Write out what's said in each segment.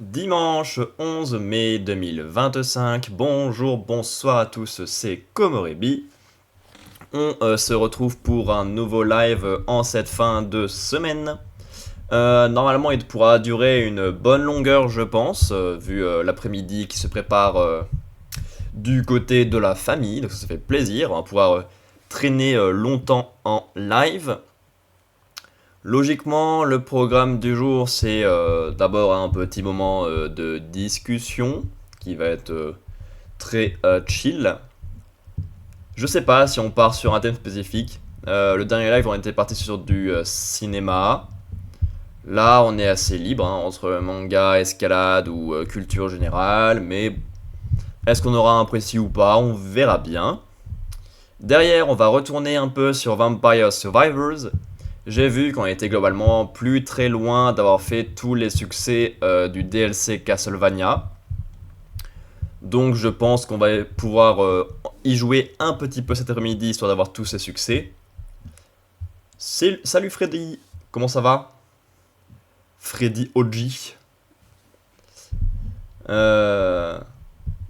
Dimanche 11 mai 2025, bonjour, bonsoir à tous, c'est Komorebi. On se retrouve pour un nouveau live en cette fin de semaine. Normalement, il pourra durer une bonne longueur, je pense, vu l'après-midi qui se prépare du côté de la famille, donc ça fait plaisir. On va pouvoir traîner longtemps en live. Logiquement, le programme du jour, c'est d'abord un petit moment de discussion qui va être très chill. Je sais pas si on part sur un thème spécifique. Le dernier live, on était parti sur du cinéma. Là, on est assez libre entre manga, escalade ou culture générale, mais est-ce qu'on aura un précis ou pas? On verra bien. Derrière, on va retourner un peu sur Vampire Survivors. J'ai vu qu'on était globalement plus très loin d'avoir fait tous les succès du DLC Castlevania. Donc je pense qu'on va pouvoir y jouer un petit peu cet après-midi histoire d'avoir tous ces succès. Salut Freddy, comment ça va? Freddy OG. Euh,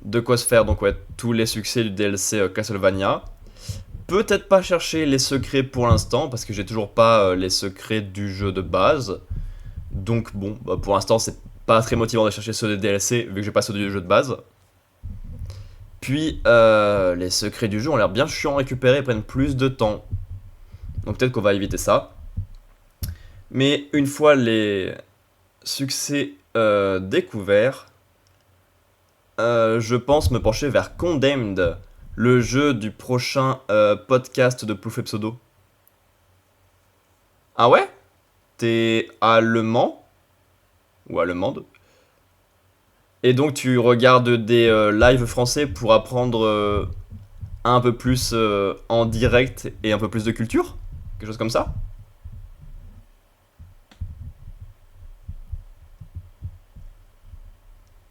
de quoi se faire donc ouais, tous les succès du DLC Castlevania. Peut-être pas chercher les secrets pour l'instant parce que j'ai toujours pas les secrets du jeu de base. Donc bon, bah, pour l'instant c'est pas très motivant de chercher ceux des DLC vu que j'ai pas ceux du jeu de base. Puis les secrets du jeu ont l'air bien chiants à récupérer et prennent plus de temps. Donc peut-être qu'on va éviter ça. Mais une fois les succès découverts, je pense me pencher vers Condemned, le jeu du prochain podcast de Plouf et Pseudo. Ah ouais? T'es allemand? Ou allemande? Et donc tu regardes des lives français pour apprendre un peu plus en direct et un peu plus de culture? Quelque chose comme ça?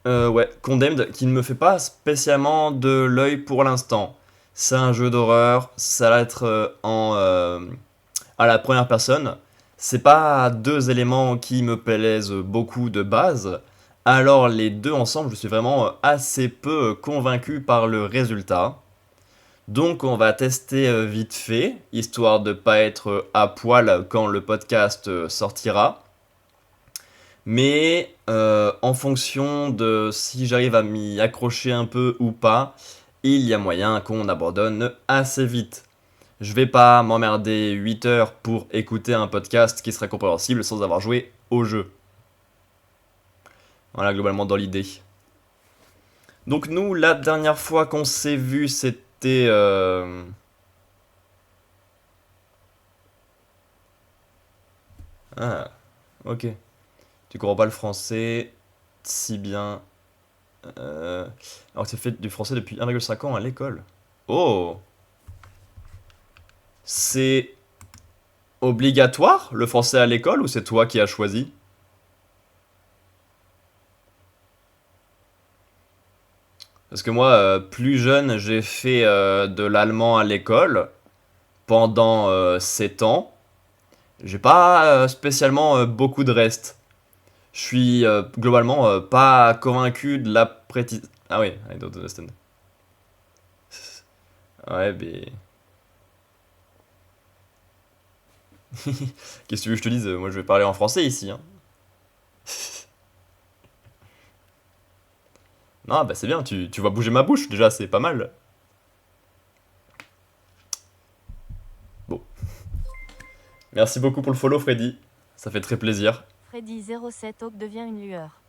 Ouais, Condemned, qui ne me fait pas spécialement de l'œil pour l'instant. C'est un jeu d'horreur, ça va être à la première personne. C'est pas deux éléments qui me plaisent beaucoup de base. Alors les deux ensemble, je suis vraiment assez peu convaincu par le résultat. Donc on va tester vite fait, histoire de pas être à poil quand le podcast sortira. Mais en fonction de si j'arrive à m'y accrocher un peu ou pas, il y a moyen qu'on abandonne assez vite. Je vais pas m'emmerder 8 heures pour écouter un podcast qui serait compréhensible sans avoir joué au jeu. Voilà, globalement dans l'idée. Donc nous, la dernière fois qu'on s'est vu, c'était... Ah, ok. Tu comprends pas le français si bien. Alors que tu fait du français depuis 1,5 ans à l'école. Oh! C'est obligatoire le français à l'école ou c'est toi qui as choisi? Parce que moi, plus jeune, j'ai fait de l'allemand à l'école pendant 7 ans. J'ai pas spécialement beaucoup de reste. Je suis globalement pas convaincu de l'apprentissage. Ah oui, I don't understand. Ouais, mais. Qu'est-ce que tu veux que je te dise? Moi, je vais parler en français ici, hein. Non, bah c'est bien, tu vas bouger ma bouche, déjà, c'est pas mal. Bon. Merci beaucoup pour le follow, Freddy. Ça fait très plaisir. Freddy07 Oak devient une lueur.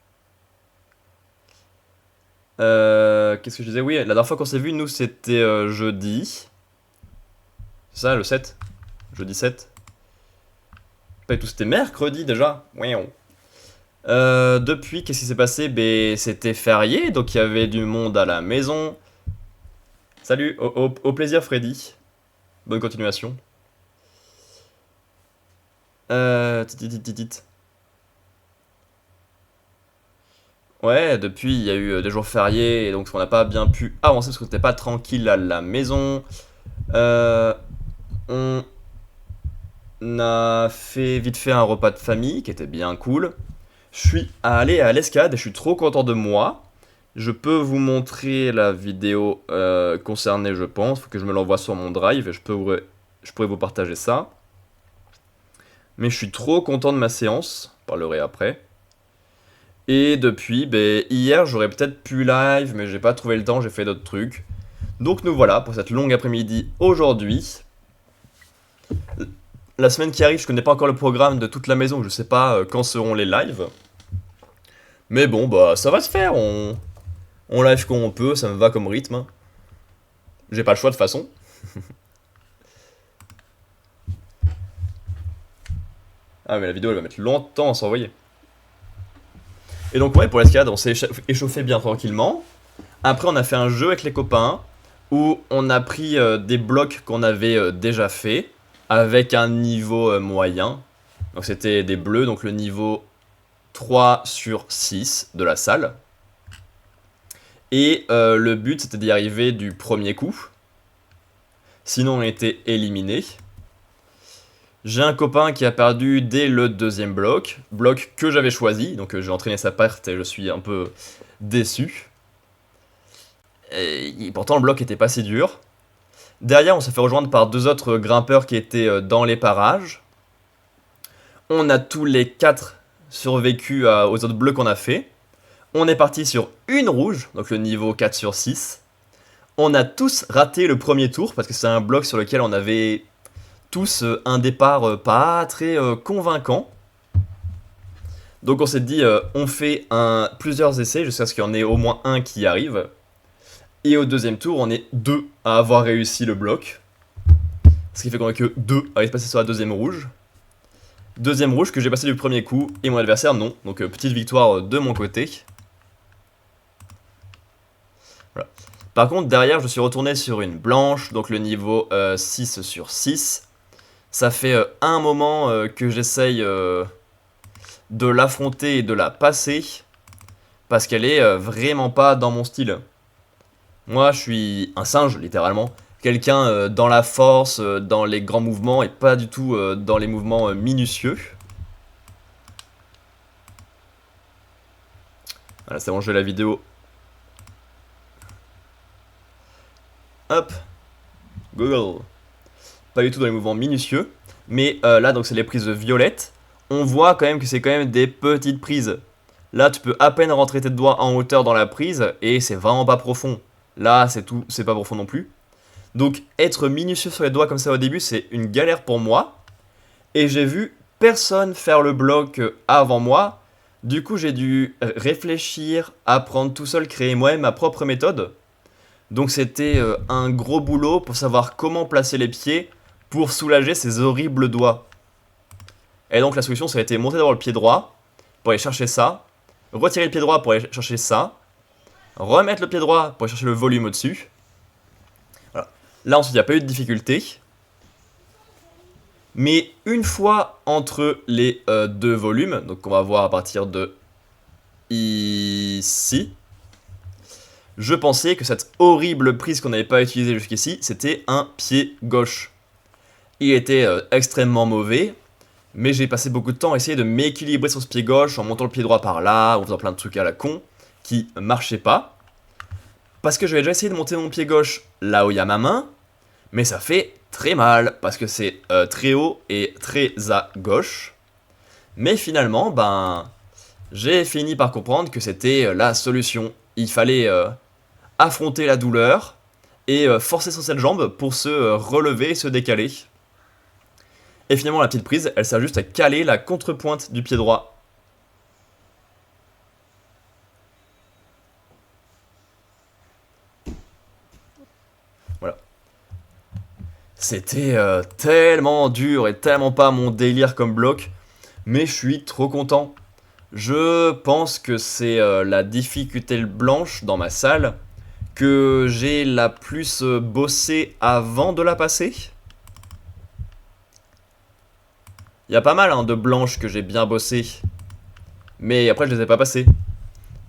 Qu'est-ce que je disais? Oui, la dernière fois qu'on s'est vu, nous, c'était jeudi. C'est ça, le 7. Jeudi 7. Pas du tout, c'était mercredi déjà. Ouin. Depuis, qu'est-ce qui s'est passé? Ben, c'était férié, donc il y avait du monde à la maison. Salut, au plaisir, Freddy. Bonne continuation. Titit. Ouais, depuis, il y a eu des jours fériés, et donc on n'a pas bien pu avancer parce qu'on n'était pas tranquille à la maison. Euh, on a fait vite fait un repas de famille qui était bien cool. je suis allé à l'escalade et je suis trop content de moi. Je peux vous montrer la vidéo concernée, je pense. Il faut que je me l'envoie sur mon drive et je pourrais vous partager ça. Mais je suis trop content de ma séance. Je parlerai après. Et depuis, hier, j'aurais peut-être pu live, mais j'ai pas trouvé le temps, j'ai fait d'autres trucs. Donc nous voilà pour cette longue après-midi aujourd'hui. La semaine qui arrive, je connais pas encore le programme de toute la maison, je sais pas quand seront les lives. Mais bon, bah ça va se faire, on live quand on peut, ça me va comme rythme. Hein. J'ai pas le choix de toute façon. Ah mais la vidéo elle va mettre longtemps à s'envoyer. Et donc ouais, pour l'escalade, on s'est échauffé bien tranquillement. Après on a fait un jeu avec les copains, où on a pris des blocs qu'on avait déjà fait, avec un niveau moyen. Donc c'était des bleus, donc le niveau 3 sur 6 de la salle. Et le but c'était d'y arriver du premier coup. Sinon on était éliminé. J'ai un copain qui a perdu dès le deuxième bloc que j'avais choisi, donc j'ai entraîné sa perte et je suis un peu déçu. Et pourtant le bloc était pas si dur. Derrière on s'est fait rejoindre par deux autres grimpeurs qui étaient dans les parages. On a tous les 4 survécu aux autres bleus qu'on a fait. On est parti sur une rouge, donc le niveau 4 sur 6. On a tous raté le premier tour, parce que c'est un bloc sur lequel on avait tous un départ pas très convaincant. Donc on s'est dit, on fait plusieurs essais, jusqu'à ce qu'il y en ait au moins un qui arrive. Et au deuxième tour, on est 2 à avoir réussi le bloc. Ce qui fait qu'on a que 2 à passer sur la deuxième rouge. Deuxième rouge que j'ai passé du premier coup, et mon adversaire non. Donc petite victoire de mon côté. Voilà. Par contre derrière je suis retourné sur une blanche, donc le niveau 6 sur 6. Ça fait un moment que j'essaye de l'affronter et de la passer. Parce qu'elle est vraiment pas dans mon style. Moi je suis un singe littéralement. Quelqu'un dans la force, dans les grands mouvements et pas du tout dans les mouvements minutieux. Voilà, c'est bon, je vais la vidéo. Hop. Google. Pas du tout dans les mouvements minutieux. Mais là, donc c'est les prises violettes. On voit quand même que c'est quand même des petites prises. Là, tu peux à peine rentrer tes doigts en hauteur dans la prise et c'est vraiment pas profond. Là, c'est tout, c'est pas profond non plus. Donc être minutieux sur les doigts comme ça au début, c'est une galère pour moi. Et j'ai vu personne faire le bloc avant moi. Du coup, j'ai dû réfléchir, apprendre tout seul, créer moi-même ma propre méthode. Donc c'était un gros boulot pour savoir comment placer les pieds pour soulager ces horribles doigts. Et donc la solution, ça a été monter d'abord le pied droit pour aller chercher ça. Retirer le pied droit pour aller chercher ça. Remettre le pied droit pour aller chercher le volume au-dessus. Là ensuite il n'y a pas eu de difficulté. Mais une fois entre les deux volumes, donc on va voir à partir de ici, je pensais que cette horrible prise qu'on n'avait pas utilisée jusqu'ici, c'était un pied gauche. Il était extrêmement mauvais, mais j'ai passé beaucoup de temps à essayer de m'équilibrer sur ce pied gauche en montant le pied droit par là, en faisant plein de trucs à la con, qui marchaient pas. Parce que j'avais déjà essayé de monter mon pied gauche là où il y a ma main, mais ça fait très mal, parce que c'est très haut et très à gauche. Mais finalement, j'ai fini par comprendre que c'était la solution. Il fallait affronter la douleur et forcer sur cette jambe pour se relever et se décaler. Et finalement, la petite prise, elle sert juste à caler la contrepointe du pied droit. Voilà. C'était tellement dur et tellement pas mon délire comme bloc, mais je suis trop content. Je pense que c'est la difficulté blanche dans ma salle que j'ai la plus bossé avant de la passer. Il y a pas mal de blanches que j'ai bien bossé, mais après je les ai pas passées.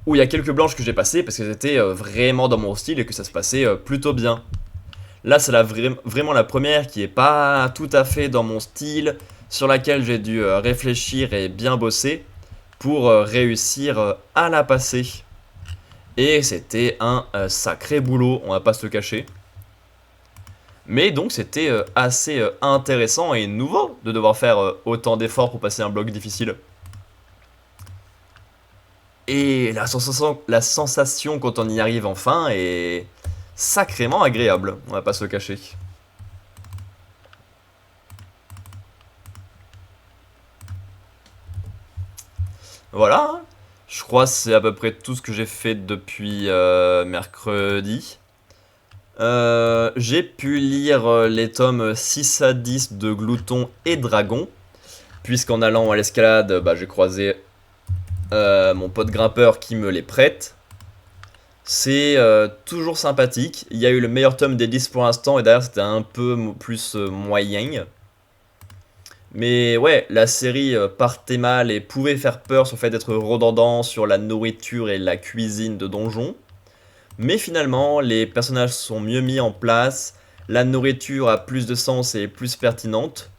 Ou il y a quelques blanches que j'ai passées parce qu'elles étaient vraiment dans mon style et que ça se passait plutôt bien. Là c'est vraiment la première qui est pas tout à fait dans mon style, sur laquelle j'ai dû réfléchir et bien bosser pour réussir à la passer. Et c'était un sacré boulot, on va pas se le cacher. Mais donc c'était assez intéressant et nouveau de devoir faire autant d'efforts pour passer un bloc difficile. Et la sensation quand on y arrive enfin est sacrément agréable, on va pas se le cacher. Voilà, hein. Je crois que c'est à peu près tout ce que j'ai fait depuis mercredi. J'ai pu lire les tomes 6 à 10 de Glouton et Dragon, puisqu'en allant à l'escalade, bah, j'ai croisé mon pote grimpeur qui me les prête. C'est toujours sympathique. Il y a eu le meilleur tome des 10 pour l'instant, et d'ailleurs c'était un peu plus moyen. Mais ouais, la série partait mal et pouvait faire peur sur le fait d'être redondant sur la nourriture et la cuisine de donjon. Mais finalement, les personnages sont mieux mis en place, la nourriture a plus de sens et est plus pertinente,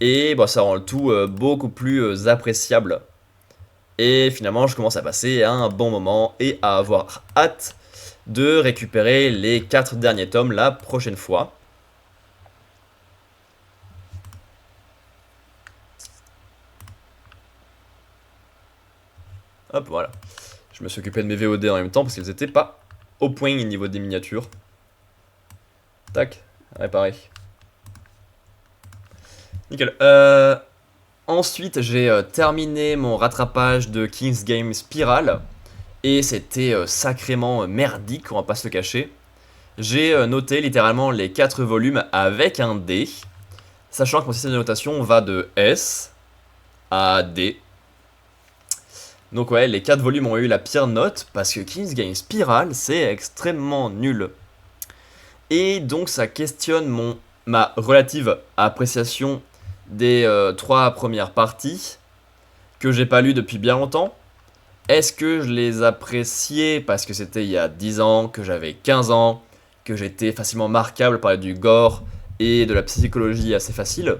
et bah, ça rend le tout beaucoup plus appréciable. Et finalement, je commence à passer un bon moment et à avoir hâte de récupérer les 4 derniers tomes la prochaine fois. Hop, voilà. Je me suis occupé de mes VOD en même temps parce qu'ils n'étaient pas au point au niveau des miniatures. Tac, réparé. Nickel. Ensuite, j'ai terminé mon rattrapage de King's Game Spiral. Et c'était sacrément merdique, on va pas se le cacher. J'ai noté littéralement les 4 volumes avec un D. Sachant que mon système de notation va de S à D. Donc ouais, les 4 volumes ont eu la pire note parce que King's Game Spiral, c'est extrêmement nul. Et donc ça questionne ma relative appréciation des 3 premières parties que j'ai pas lues depuis bien longtemps. Est-ce que je les appréciais parce que c'était il y a 10 ans, que j'avais 15 ans, que j'étais facilement marquable par du gore et de la psychologie assez facile?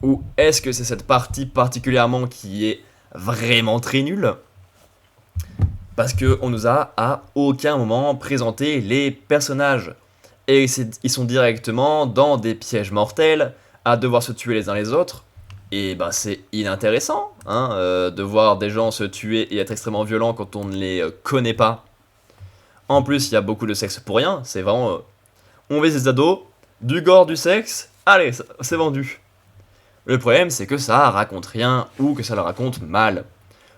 Ou est-ce que c'est cette partie particulièrement qui est vraiment très nulle? Parce qu'on nous a à aucun moment présenté les personnages. Et ils sont directement dans des pièges mortels, à devoir se tuer les uns les autres. Et bah c'est inintéressant hein, de voir des gens se tuer et être extrêmement violents quand on ne les connaît pas. En plus, il y a beaucoup de sexe pour rien. C'est vraiment... on vise des ados, du gore, du sexe, allez, c'est vendu. Le problème, c'est que ça raconte rien ou que ça le raconte mal.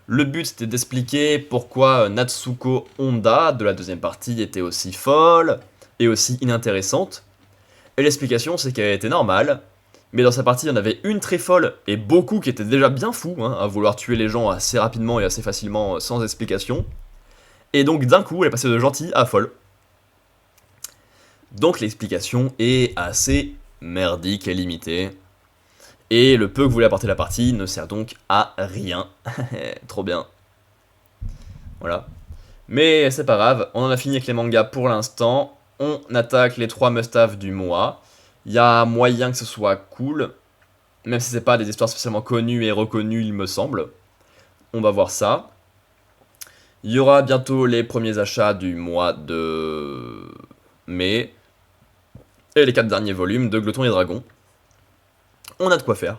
Le but, c'était d'expliquer pourquoi Natsuko Honda de la deuxième partie était aussi folle et aussi inintéressante. Et l'explication, c'est qu'elle était normale, mais dans sa partie, il y en avait une très folle et beaucoup qui étaient déjà bien fous, hein, à vouloir tuer les gens assez rapidement et assez facilement sans explication. Et donc d'un coup, elle est passée de gentille à folle. Donc l'explication est assez merdique et limitée. Et le peu que voulait apporter la partie ne sert donc à rien. Trop bien. Voilà. Mais c'est pas grave, on en a fini avec les mangas pour l'instant. On attaque les 3 must-have du mois. Il y a moyen que ce soit cool. Même si c'est pas des histoires spécialement connues et reconnues, il me semble. On va voir ça. Il y aura bientôt les premiers achats du mois de mai. Et les 4 derniers volumes de Glouton et Dragon. On a de quoi faire.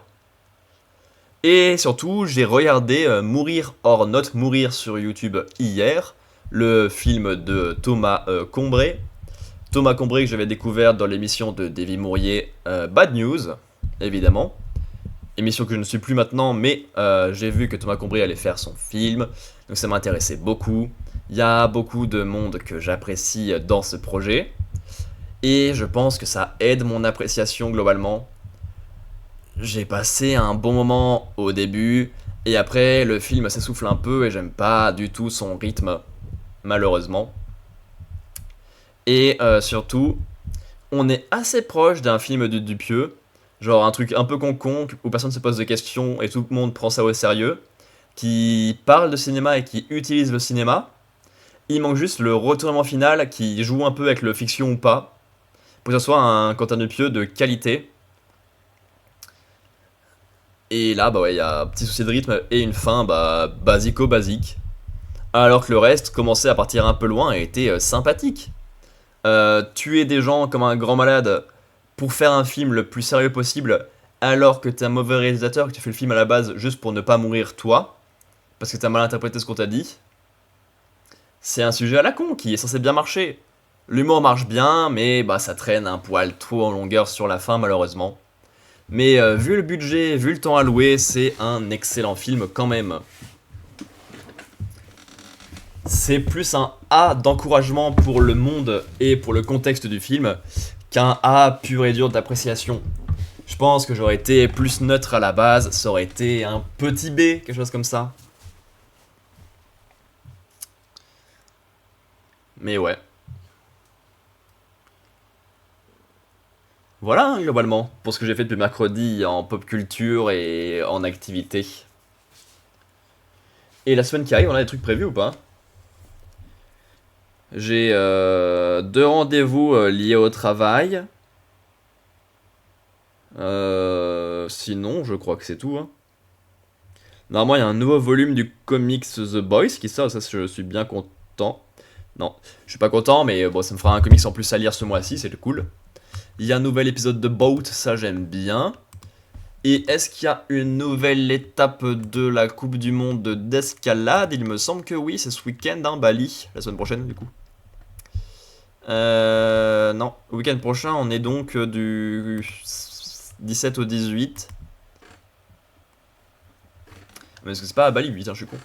Et surtout, j'ai regardé Mourir or Not Mourir sur YouTube hier, le film de Thomas Combré. Thomas Combré que j'avais découvert dans l'émission de Davy Mourier, Bad News, évidemment. Émission que je ne suis plus maintenant, mais j'ai vu que Thomas Combré allait faire son film, donc ça m'intéressait beaucoup. Il y a beaucoup de monde que j'apprécie dans ce projet, et je pense que ça aide mon appréciation globalement. J'ai passé un bon moment au début, et après le film s'essouffle un peu et j'aime pas du tout son rythme, malheureusement. Et surtout, on est assez proche d'un film de Dupieux, genre un truc un peu con où personne se pose de questions et tout le monde prend ça au sérieux, qui parle de cinéma et qui utilise le cinéma. Il manque juste le retournement final qui joue un peu avec le fiction ou pas, pour que ce soit un Quentin Dupieux de qualité. Et là, bah ouais, il y a un petit souci de rythme et une fin, bah, basico-basique. Alors que le reste commençait à partir un peu loin et était sympathique. Tuer des gens comme un grand malade pour faire un film le plus sérieux possible, alors que t'es un mauvais réalisateur, que tu fais le film à la base juste pour ne pas mourir toi, parce que t'as mal interprété ce qu'on t'a dit, c'est un sujet à la con qui est censé bien marcher. L'humour marche bien, mais bah ça traîne un poil trop en longueur sur la fin malheureusement. Mais vu le budget, vu le temps alloué, c'est un excellent film quand même. C'est plus un A d'encouragement pour le monde et pour le contexte du film qu'un A pur et dur d'appréciation. Je pense que j'aurais été plus neutre à la base, ça aurait été un petit B, quelque chose comme ça. Mais ouais. Voilà, hein, globalement, pour ce que j'ai fait depuis mercredi en pop culture et en activité. Et la semaine qui arrive, on a des trucs prévus ou pas? J'ai 2 rendez-vous liés au travail. Sinon, je crois que c'est tout, hein. Normalement, il y a un nouveau volume du comics The Boys qui sort, ça je suis bien content. Non, je suis pas content, mais bon, ça me fera un comics en plus à lire ce mois-ci, c'est cool. Il y a un nouvel épisode de Boat, ça j'aime bien. Et est-ce qu'il y a une nouvelle étape de la Coupe du Monde d'escalade? Il me semble que oui, c'est ce week-end, hein, Bali, la semaine prochaine du coup. Non, le week-end prochain, on est donc du 17 au 18. Mais est-ce que c'est pas à Bali, 8, hein, je suis con.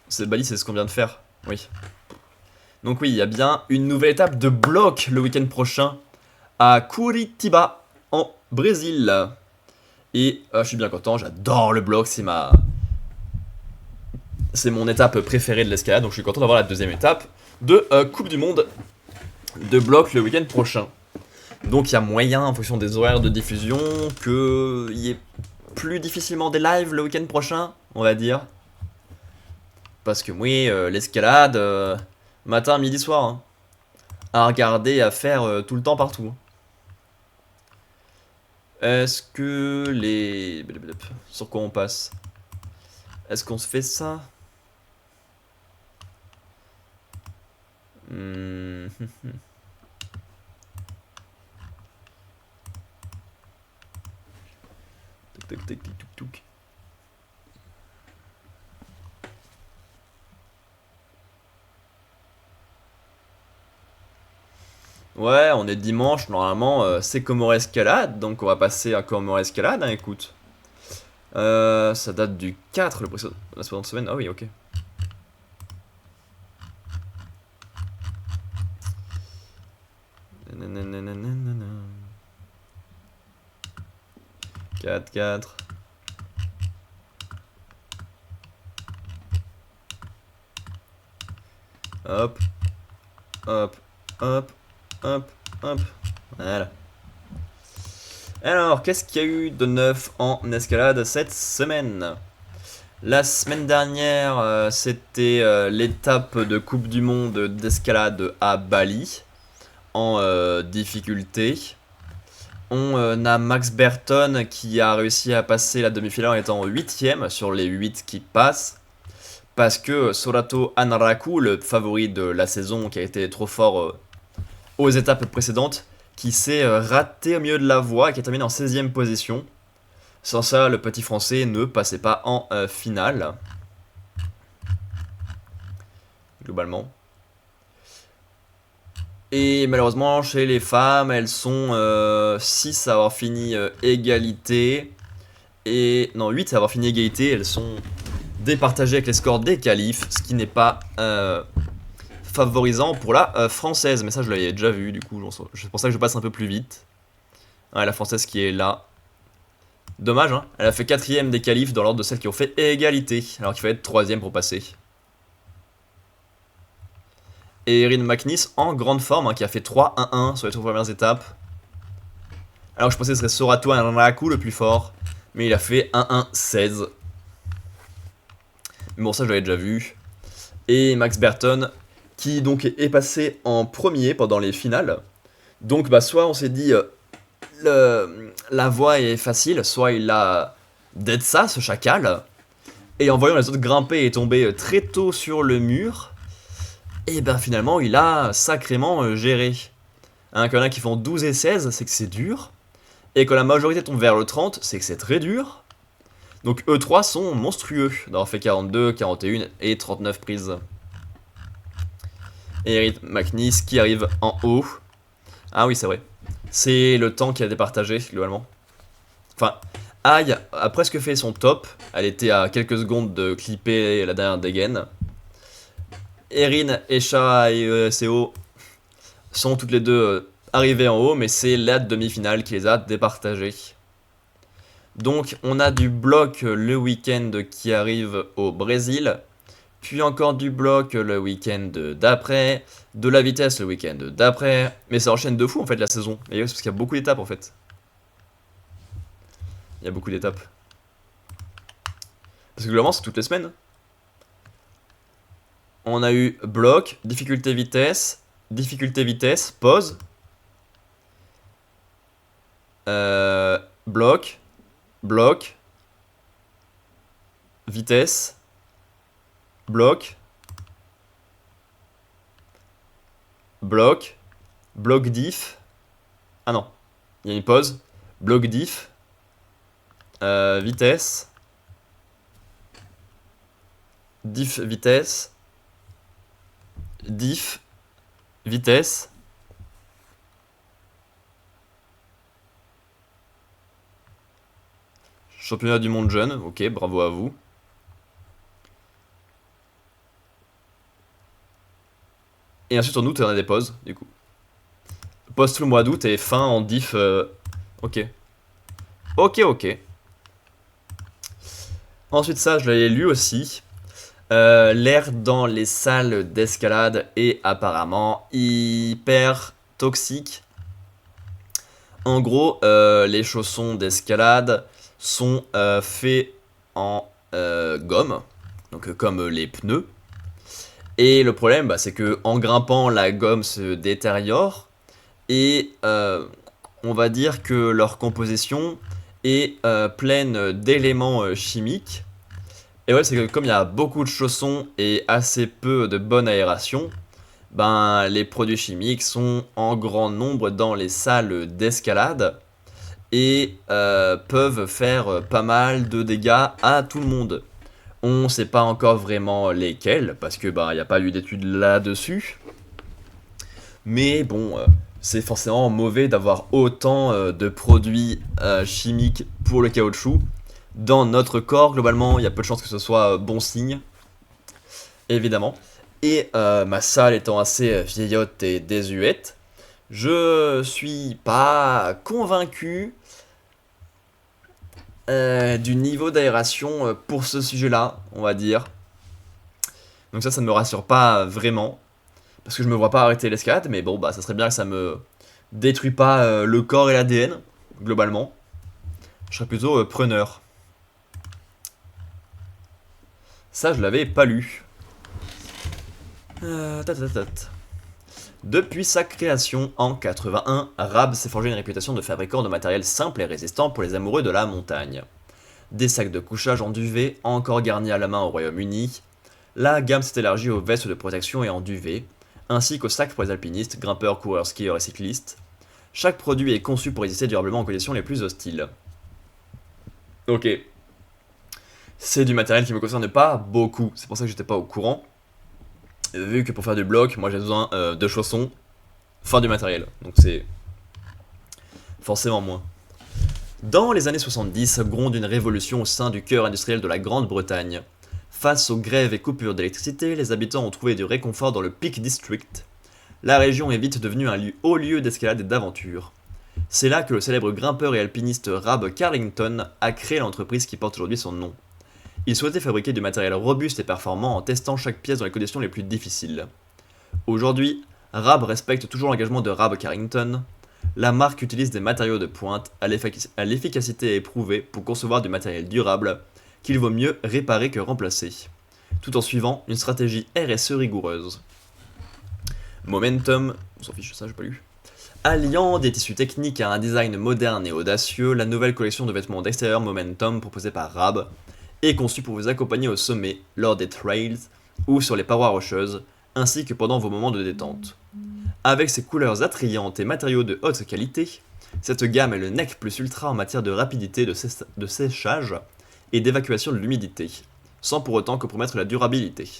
C'est Bali, c'est ce qu'on vient de faire, oui. Donc oui, il y a bien une nouvelle étape de bloc le week-end prochain à Curitiba, en Brésil. Et je suis bien content, j'adore le bloc, c'est mon étape préférée de l'escalade, donc je suis content d'avoir la deuxième étape de Coupe du Monde de bloc le week-end prochain. Donc il y a moyen, en fonction des horaires de diffusion, qu'il y ait plus difficilement des lives le week-end prochain, on va dire. Parce que oui, l'escalade, matin, midi, soir, hein, à regarder, à faire tout le temps partout. Est-ce que les... Sur quoi on passe? Est-ce qu'on se fait ça? Tac, tac, tac, tuk, tuk. Ouais, on est dimanche, normalement c'est Comore Escalade, donc on va passer à Comore Escalade, hein, écoute. Ça date du 4, la précédente semaine, ah oui, ok. Nananana. 4, 4. Hop, hop, hop, hop, hop. Voilà. Alors, qu'est-ce qu'il y a eu de neuf en escalade cette semaine? La semaine dernière, c'était l'étape de Coupe du Monde d'escalade à Bali, en difficulté. On a Max Burton qui a réussi à passer la demi-finale en étant 8ème sur les 8 qui passent. Parce que Sorato Anraku, le favori de la saison qui a été trop fort aux étapes précédentes, qui s'est raté au milieu de la voie et qui a terminé en 16ème position. Sans ça, le petit français ne passait pas en finale. Globalement. Et malheureusement, chez les femmes, elles sont 6 à avoir fini égalité. Et non, 8 à avoir fini égalité. Elles sont départagées avec les scores des qualifs, ce qui n'est pas favorisant pour la française. Mais ça, je l'avais déjà vu, du coup, c'est pour ça que je passe un peu plus vite. Ouais, la française qui est là. Dommage, hein. Elle a fait 4ème des qualifs dans l'ordre de celles qui ont fait égalité, alors qu'il fallait être 3ème pour passer. Et Erin McNish en grande forme, hein, qui a fait 3-1-1 sur les 3 premières étapes. Alors que je pensais que ce serait Sorato Anraku le plus fort, mais il a fait 1-1-16. Mais bon, ça je l'avais déjà vu. Et Max Burton, qui donc est passé en premier pendant les finales. Donc bah soit on s'est dit la voie est facile, soit il a d'Etsa, ce chacal. Et en voyant les autres grimper et tomber très tôt sur le mur, et ben finalement il a sacrément géré. Hein, qu'il y en a qui font 12 et 16, c'est que c'est dur. Et quand la majorité tombe vers le 30, c'est que c'est très dur. Donc eux 3 sont monstrueux d'avoir fait 42, 41 et 39 prises. Et Eric McNeese qui arrive en haut. Ah oui, c'est vrai. C'est le temps qui a départagé, globalement. Enfin, Aïe a presque fait son top. Elle était à quelques secondes de clipper la dernière dégaine. Erin, Esha et CO sont toutes les deux arrivées en haut, mais c'est la demi-finale qui les a départagées. Donc on a du bloc le week-end qui arrive au Brésil, puis encore du bloc le week-end d'après, de la vitesse le week-end d'après, mais ça enchaîne de fou en fait la saison, et parce qu'il y a beaucoup d'étapes en fait. Il y a beaucoup d'étapes. Parce que globalement c'est toutes les semaines. On a eu bloc, difficulté vitesse, pause, bloc, bloc, vitesse, bloc, bloc, bloc diff. Ah non, il y a une pause. Bloc diff, vitesse, diff vitesse, diff vitesse. Championnat du monde jeune, ok, bravo à vous. Et ensuite en août on a des pauses, du coup. Pause tout le mois d'août et fin en diff. Ok. Ok. Ensuite ça, je l'avais lu aussi. L'air dans les salles d'escalade est apparemment hyper toxique. En gros, les chaussons d'escalade sont faits en gomme, donc comme les pneus. Et le problème, c'est que en grimpant, la gomme se détériore et on va dire que leur composition est pleine d'éléments chimiques. Et ouais, c'est que comme il y a beaucoup de chaussons et assez peu de bonne aération, ben les produits chimiques sont en grand nombre dans les salles d'escalade et peuvent faire pas mal de dégâts à tout le monde. On sait pas encore vraiment lesquels, parce que il n'y a pas eu d'études là-dessus. Mais bon, c'est forcément mauvais d'avoir autant de produits chimiques pour le caoutchouc. Dans notre corps, globalement, il y a peu de chances que ce soit bon signe, évidemment. Et ma salle étant assez vieillotte et désuète, je suis pas convaincu du niveau d'aération pour ce sujet-là, on va dire. Donc ça ne me rassure pas vraiment, parce que je me vois pas arrêter l'escalade, mais bon, ça serait bien que ça me détruit pas le corps et l'ADN, globalement. Je serais plutôt preneur. Ça, je l'avais pas lu. Depuis sa création en 81, Rab s'est forgé une réputation de fabricant de matériel simple et résistant pour les amoureux de la montagne. Des sacs de couchage en duvet, encore garnis à la main au Royaume-Uni, la gamme s'est élargie aux vestes de protection et en duvet, ainsi qu'aux sacs pour les alpinistes, grimpeurs, coureurs, skieurs et cyclistes. Chaque produit est conçu pour résister durablement aux conditions les plus hostiles. Ok. C'est du matériel qui me concerne pas beaucoup, c'est pour ça que j'étais pas au courant. Vu que pour faire du bloc, moi j'ai besoin de chaussons, fin du matériel, donc c'est forcément moins. Dans les années 70, gronde une révolution au sein du cœur industriel de la Grande-Bretagne. Face aux grèves et coupures d'électricité, les habitants ont trouvé du réconfort dans le Peak District. La région est vite devenue un haut lieu d'escalade et d'aventure. C'est là que le célèbre grimpeur et alpiniste Rab Carlington a créé l'entreprise qui porte aujourd'hui son nom. Il souhaitait fabriquer du matériel robuste et performant en testant chaque pièce dans les conditions les plus difficiles. Aujourd'hui, Rab respecte toujours l'engagement de Rab Carrington. La marque utilise des matériaux de pointe à l'efficacité éprouvée pour concevoir du matériel durable qu'il vaut mieux réparer que remplacer, tout en suivant une stratégie RSE rigoureuse. Momentum, on s'en fiche ça, j'ai pas lu, Alliant des tissus techniques à un design moderne et audacieux, la nouvelle collection de vêtements d'extérieur Momentum proposée par Rab est conçue pour vous accompagner au sommet, lors des trails ou sur les parois rocheuses, ainsi que pendant vos moments de détente. Avec ses couleurs attrayantes et matériaux de haute qualité, cette gamme est le nec plus ultra en matière de rapidité de séchage et d'évacuation de l'humidité, sans pour autant compromettre la durabilité.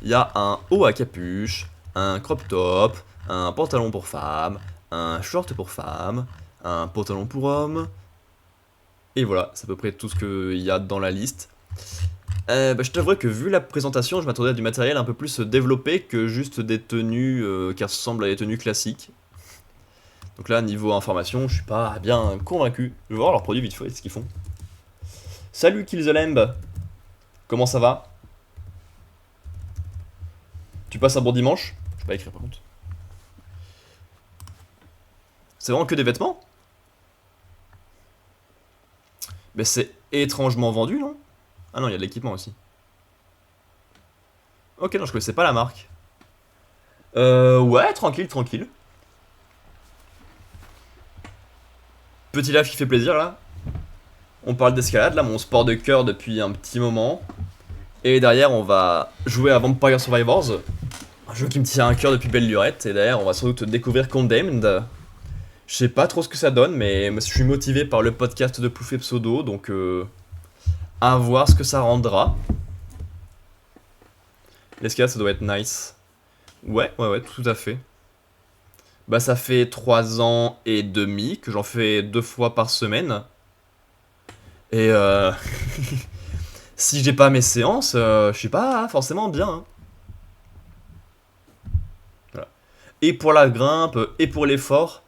Il y a un haut à capuche, un crop top, un pantalon pour femme, un short pour femme, un pantalon pour homme, et voilà, c'est à peu près tout ce qu'il y a dans la liste. Je t'avouerais que vu la présentation, je m'attendais à du matériel un peu plus développé que juste des tenues qui ressemblent à des tenues classiques. Donc là, niveau information, je suis pas bien convaincu. Je vais voir leurs produits vite fait, ce qu'ils font. Salut Kill the Lamb. Comment ça va? Tu passes un bon dimanche? Je vais pas écrire par contre. C'est vraiment que des vêtements? Mais c'est étrangement vendu, non? Ah non, il y a de l'équipement aussi. Ok, non, je connaissais pas la marque. Ouais, tranquille, tranquille. Petit live qui fait plaisir, là. On parle d'escalade, là, mon sport de cœur depuis un petit moment. Et derrière, on va jouer à Vampire Survivors. Un jeu qui me tient à cœur depuis belle lurette. Et derrière, on va sans doute découvrir Condemned. Je sais pas trop ce que ça donne, mais je suis motivé par le podcast de Plouf et Pseudo, donc à voir ce que ça rendra. L'escalade, ça doit être nice. Ouais, tout à fait. Bah ça fait 3 ans et demi que j'en fais 2 fois par semaine. Et si j'ai pas mes séances, je suis pas forcément bien. Hein. Voilà. Et pour la grimpe, et pour l'effort,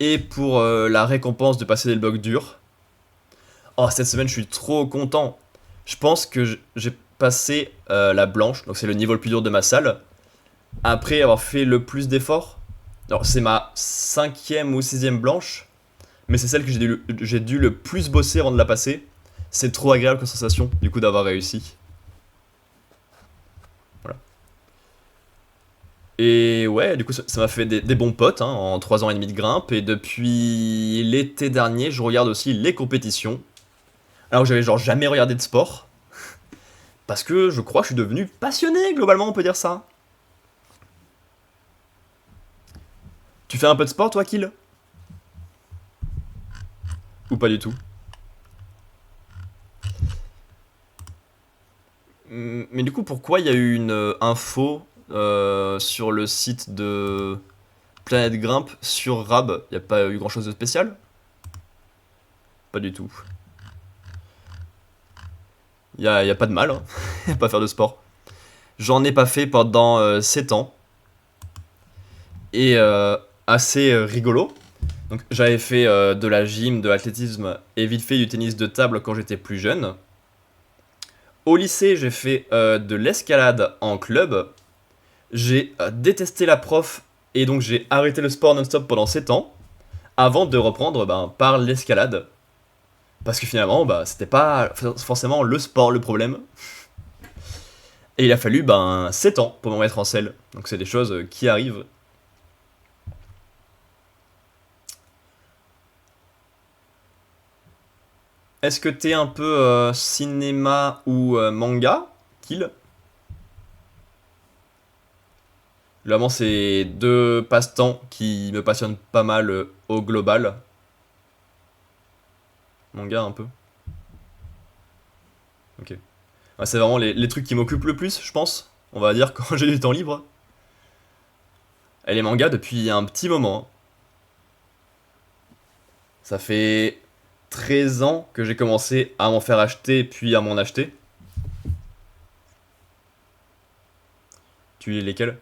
et pour la récompense de passer des blocs durs. Oh, cette semaine, je suis trop content. Je pense que j'ai passé la blanche, donc c'est le niveau le plus dur de ma salle, après avoir fait le plus d'efforts. Alors, c'est ma 5e ou 6e blanche, mais c'est celle que j'ai dû le plus bosser avant de la passer. C'est trop agréable comme sensation, du coup, d'avoir réussi. Voilà. Et ouais, du coup, ça m'a fait des bons potes hein, en 3 ans et demi de grimpe. Et depuis l'été dernier, je regarde aussi les compétitions. Alors que j'avais genre jamais regardé de sport. Parce que je crois que je suis devenu passionné, globalement, on peut dire ça. Tu fais un peu de sport, toi, Kill? Ou pas du tout? Mais du coup, pourquoi il y a eu une info sur le site de Planète Grimpe sur Rab? Il n'y a pas eu grand chose de spécial? Pas du tout. Il y a pas de mal, hein, à pas faire de sport. J'en ai pas fait pendant 7 ans. Et assez rigolo. Donc j'avais fait de la gym, de l'athlétisme et vite fait du tennis de table quand j'étais plus jeune. Au lycée, j'ai fait de l'escalade en club. J'ai détesté la prof et donc j'ai arrêté le sport non-stop pendant 7 ans avant de reprendre par l'escalade. Parce que finalement, c'était pas forcément le sport le problème. Et il a fallu 7 ans pour me mettre en selle. Donc c'est des choses qui arrivent. Est-ce que t'es un peu cinéma ou manga, Kill? Vraiment, c'est 2 passe-temps qui me passionnent pas mal au global. Manga un peu. Ok. Ouais, c'est vraiment les trucs qui m'occupent le plus, je pense. On va dire quand j'ai du temps libre. Et les mangas depuis un petit moment. Ça fait 13 ans que j'ai commencé à m'en faire acheter puis à m'en acheter. Tu lis lesquels?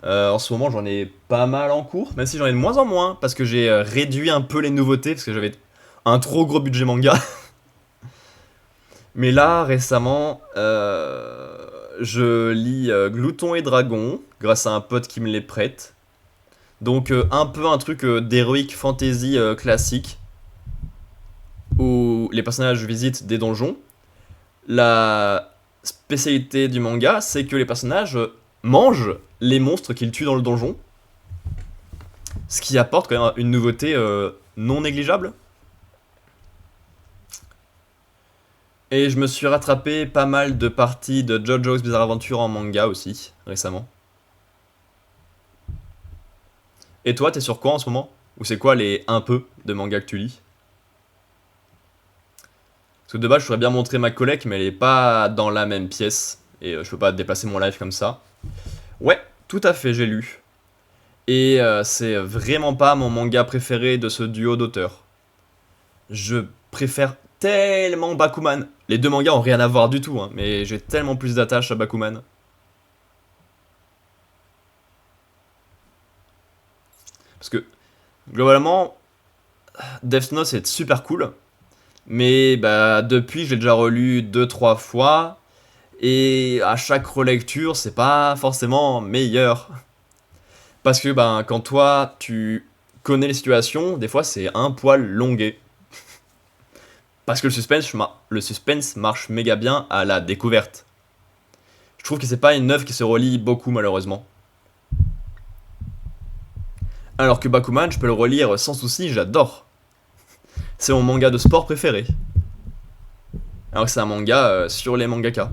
En ce moment, j'en ai pas mal en cours, même si j'en ai de moins en moins, parce que j'ai réduit un peu les nouveautés, parce que j'avais un trop gros budget manga. Mais là, récemment, je lis Glouton et Dragon, grâce à un pote qui me les prête. Donc un peu un truc d'heroic fantasy classique, où les personnages visitent des donjons. La spécialité du manga, c'est que les personnages mangent les monstres qu'ils tuent dans le donjon. Ce qui apporte quand même une nouveauté non négligeable. Et je me suis rattrapé pas mal de parties de JoJo's Bizarre Adventure en manga aussi, récemment. Et toi, t'es sur quoi en ce moment? Ou c'est quoi les un peu de manga que tu lis? Parce que de base, je pourrais bien montrer ma collègue, mais elle est pas dans la même pièce. Et je peux pas déplacer mon live comme ça. Ouais, tout à fait, j'ai lu. Et c'est vraiment pas mon manga préféré de ce duo d'auteurs. Je préfère tellement Bakuman. Les deux mangas ont rien à voir du tout, hein, mais j'ai tellement plus d'attache à Bakuman. Parce que, globalement, Death Note c'est super cool. Mais bah, depuis, je l'ai déjà relu deux trois fois. Et à chaque relecture, c'est pas forcément meilleur. Parce que ben, quand toi, tu connais les situations, des fois c'est un poil longué. Parce que le suspense marche méga bien à la découverte. Je trouve que c'est pas une œuvre qui se relie beaucoup malheureusement. Alors que Bakuman, je peux le relire sans souci, j'adore. C'est mon manga de sport préféré. Alors que c'est un manga sur les mangaka.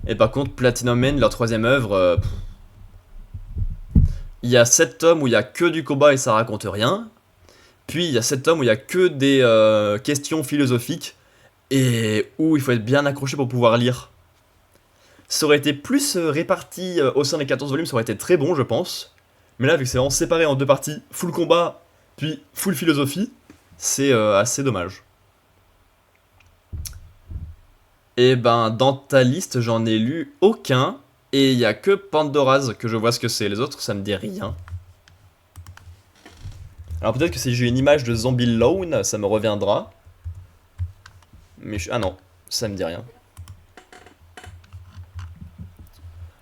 Et par contre, Platinum Men, leur troisième œuvre, il y a 7 tomes où il y a que du combat et ça raconte rien. Puis il y a 7 tomes où il y a que des questions philosophiques et où il faut être bien accroché pour pouvoir lire. Ça aurait été plus réparti au sein des 14 volumes, ça aurait été très bon, je pense. Mais là, vu que c'est vraiment séparé en deux parties, full combat, puis full philosophie, c'est assez dommage. Et ben, dans ta liste, j'en ai lu aucun. Et il y a que Pandora's que je vois ce que c'est. Les autres, ça me dit rien. Alors peut-être que si j'ai une image de Zombie Lone, ça me reviendra. Mais ah non, ça me dit rien.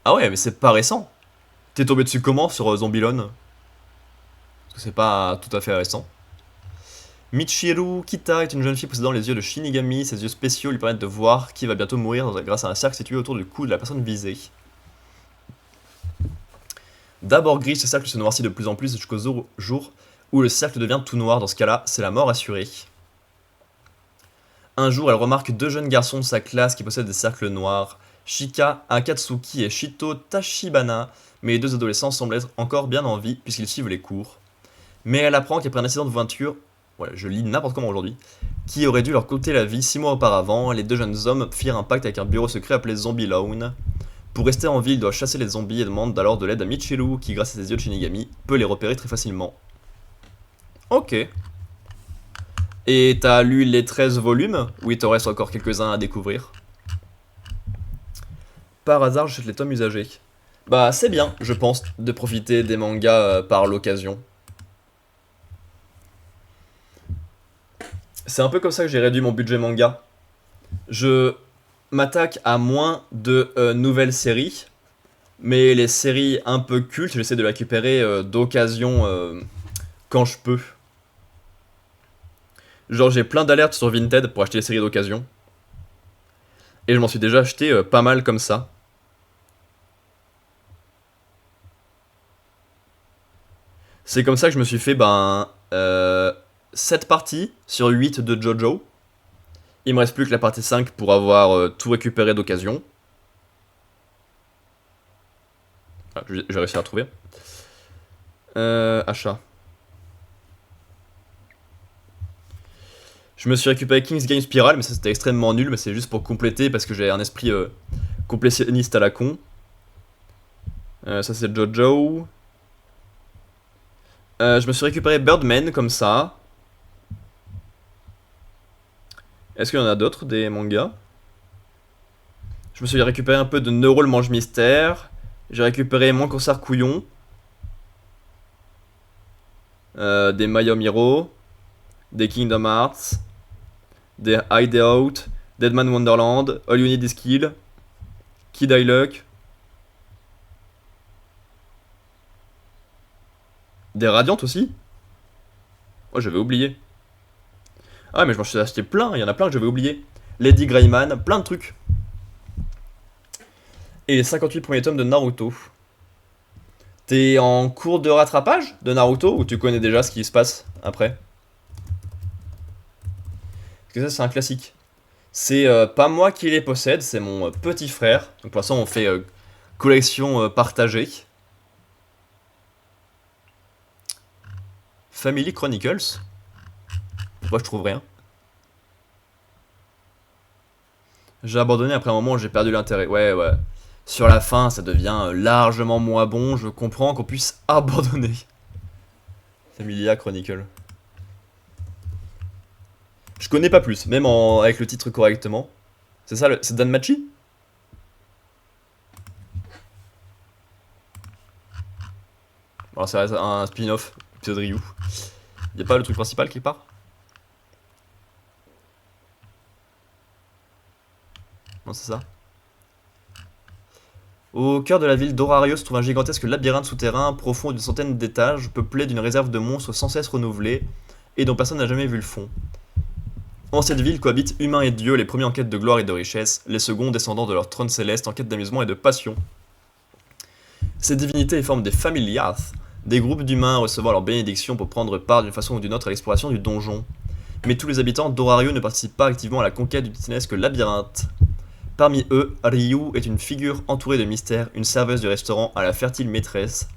Ah ouais, mais c'est pas récent. T'es tombé dessus comment sur Zombie Lone? Parce que c'est pas tout à fait récent. Michiru Kita est une jeune fille possédant les yeux de Shinigami. Ses yeux spéciaux lui permettent de voir qui va bientôt mourir grâce à un cercle situé autour du cou de la personne visée. D'abord gris, ce cercle se noircit de plus en plus jusqu'au jour où le cercle devient tout noir. Dans ce cas-là, c'est la mort assurée. Un jour, elle remarque deux jeunes garçons de sa classe qui possèdent des cercles noirs, Shika Akatsuki et Shito Tachibana, mais les deux adolescents semblent être encore bien en vie puisqu'ils suivent les cours. Mais elle apprend qu'après un accident de voiture, voilà, je lis n'importe comment aujourd'hui, qui aurait dû leur coûter la vie 6 mois auparavant, les deux jeunes hommes firent un pacte avec un bureau secret appelé Zombie Lone. Pour rester en vie, ils doivent chasser les zombies et demandent alors de l'aide à Michiru, qui grâce à ses yeux de Shinigami, peut les repérer très facilement. Ok. Et t'as lu les 13 volumes, ou il t'en reste encore quelques-uns à découvrir? Par hasard, j'achète les tomes usagés. Bah c'est bien, je pense, de profiter des mangas par l'occasion. C'est un peu comme ça que j'ai réduit mon budget manga. Je m'attaque à moins de nouvelles séries, mais les séries un peu cultes, j'essaie de les récupérer d'occasion quand je peux. Genre j'ai plein d'alertes sur Vinted pour acheter les séries d'occasion. Et je m'en suis déjà acheté pas mal comme ça. C'est comme ça que je me suis fait 7 parties sur 8 de JoJo. Il me reste plus que la partie 5 pour avoir tout récupéré d'occasion. Ah, j'ai réussi à trouver. Achat. Je me suis récupéré King's Game Spiral, mais ça c'était extrêmement nul, mais c'est juste pour compléter parce que j'ai un esprit complétionniste à la con. Ça c'est JoJo. Je me suis récupéré Birdman comme ça. Est-ce qu'il y en a d'autres, des mangas? Je me suis récupéré un peu de Neuro le Mange Mystère. J'ai récupéré Mon Concert Couillon. Des Mayom Hero. Des Kingdom Hearts. Des Hideout. Deadman Wonderland. All You Need Is Kill. Kid I Luck. Des Radiantes aussi? Oh, j'avais oublié. Ah, mais je m'en suis acheté plein, il y en a plein que j'avais oublié. Lady Greyman, plein de trucs. Et les 58 premiers tomes de Naruto. T'es en cours de rattrapage de Naruto ou tu connais déjà ce qui se passe après? Parce que ça c'est un classique. C'est pas moi qui les possède, c'est mon petit frère. Donc pour l'instant on fait collection partagée. Family Chronicles. Moi je trouve rien. J'ai abandonné après un moment où j'ai perdu l'intérêt. Ouais, ouais. Sur la fin, ça devient largement moins bon. Je comprends qu'on puisse abandonner. Familia Chronicle. Je connais pas plus, même avec le titre correctement. C'est ça, c'est Danmachi? Alors ça reste un spin-off, épisode Ryu. Y'a pas le truc principal qui part? Non, c'est ça. Au cœur de la ville d'Orario se trouve un gigantesque labyrinthe souterrain profond d'une centaine d'étages, peuplé d'une réserve de monstres sans cesse renouvelée, et dont personne n'a jamais vu le fond. En cette ville cohabitent humains et dieux, les premiers en quête de gloire et de richesse, les seconds descendant de leur trône céleste en quête d'amusement et de passion. Ces divinités forment des familias, des groupes d'humains recevant leur bénédiction pour prendre part d'une façon ou d'une autre à l'exploration du donjon. Mais tous les habitants d'Orario ne participent pas activement à la conquête du titanesque labyrinthe. Parmi eux, Ryu est une figure entourée de mystères, une serveuse du restaurant à la fertile maîtresse,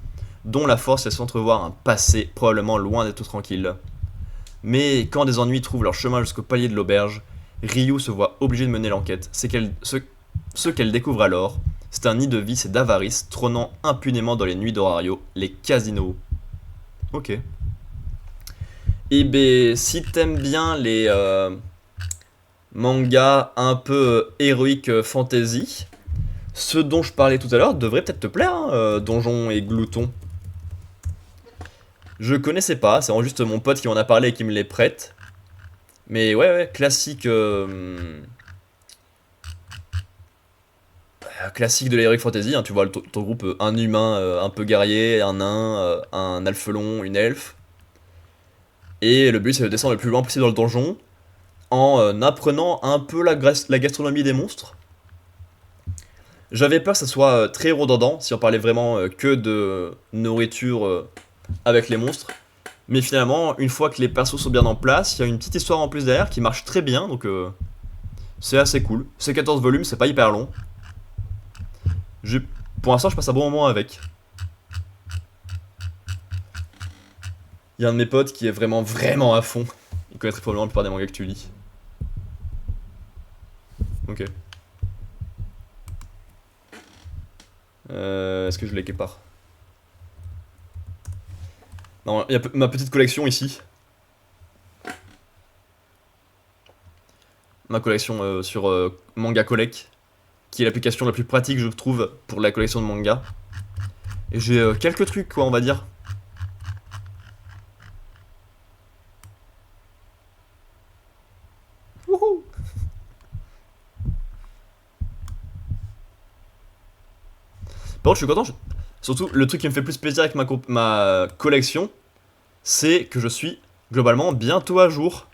dont la force laisse entrevoir un passé probablement loin d'être tranquille. Mais quand des ennuis trouvent leur chemin jusqu'au palier de l'auberge, Ryu se voit obligé de mener l'enquête. Ce qu'elle découvre alors, c'est un nid de vice et d'avarice trônant impunément dans les nuits d'Orario, les casinos. Ok. Et ben, si t'aimes bien les mangas un peu héroïque fantasy, ce dont je parlais tout à l'heure devrait peut-être te plaire, hein, Donjon et Glouton. Je connaissais pas, c'est vraiment juste mon pote qui m'en a parlé et qui me les prête. Mais ouais, ouais, classique. Classique de l'Heroic Fantasy, hein, tu vois ton groupe, un humain un peu guerrier, un nain, un alphelon, une elfe. Et le but c'est de descendre le plus loin possible dans le donjon en apprenant un peu la gastronomie des monstres. J'avais peur que ça soit très redondant si on parlait vraiment que de nourriture avec les monstres. Mais finalement, une fois que les persos sont bien en place, il y a une petite histoire en plus derrière qui marche très bien, donc c'est assez cool. C'est 14 volumes, c'est pas hyper long. Pour l'instant, je passe un bon moment avec. Il y a un de mes potes qui est vraiment, vraiment à fond. Il connaît très probablement la plupart des mangas que tu lis. Ok. Est-ce que je l'ai quelque part? Non, il y a ma petite collection ici. Ma collection sur Manga Collect, qui est l'application la plus pratique, je trouve, pour la collection de manga. Et j'ai quelques trucs, quoi, on va dire. Wouhou! Par contre, je suis content. Surtout, le truc qui me fait plus plaisir avec ma collection, c'est que je suis globalement bientôt à jour.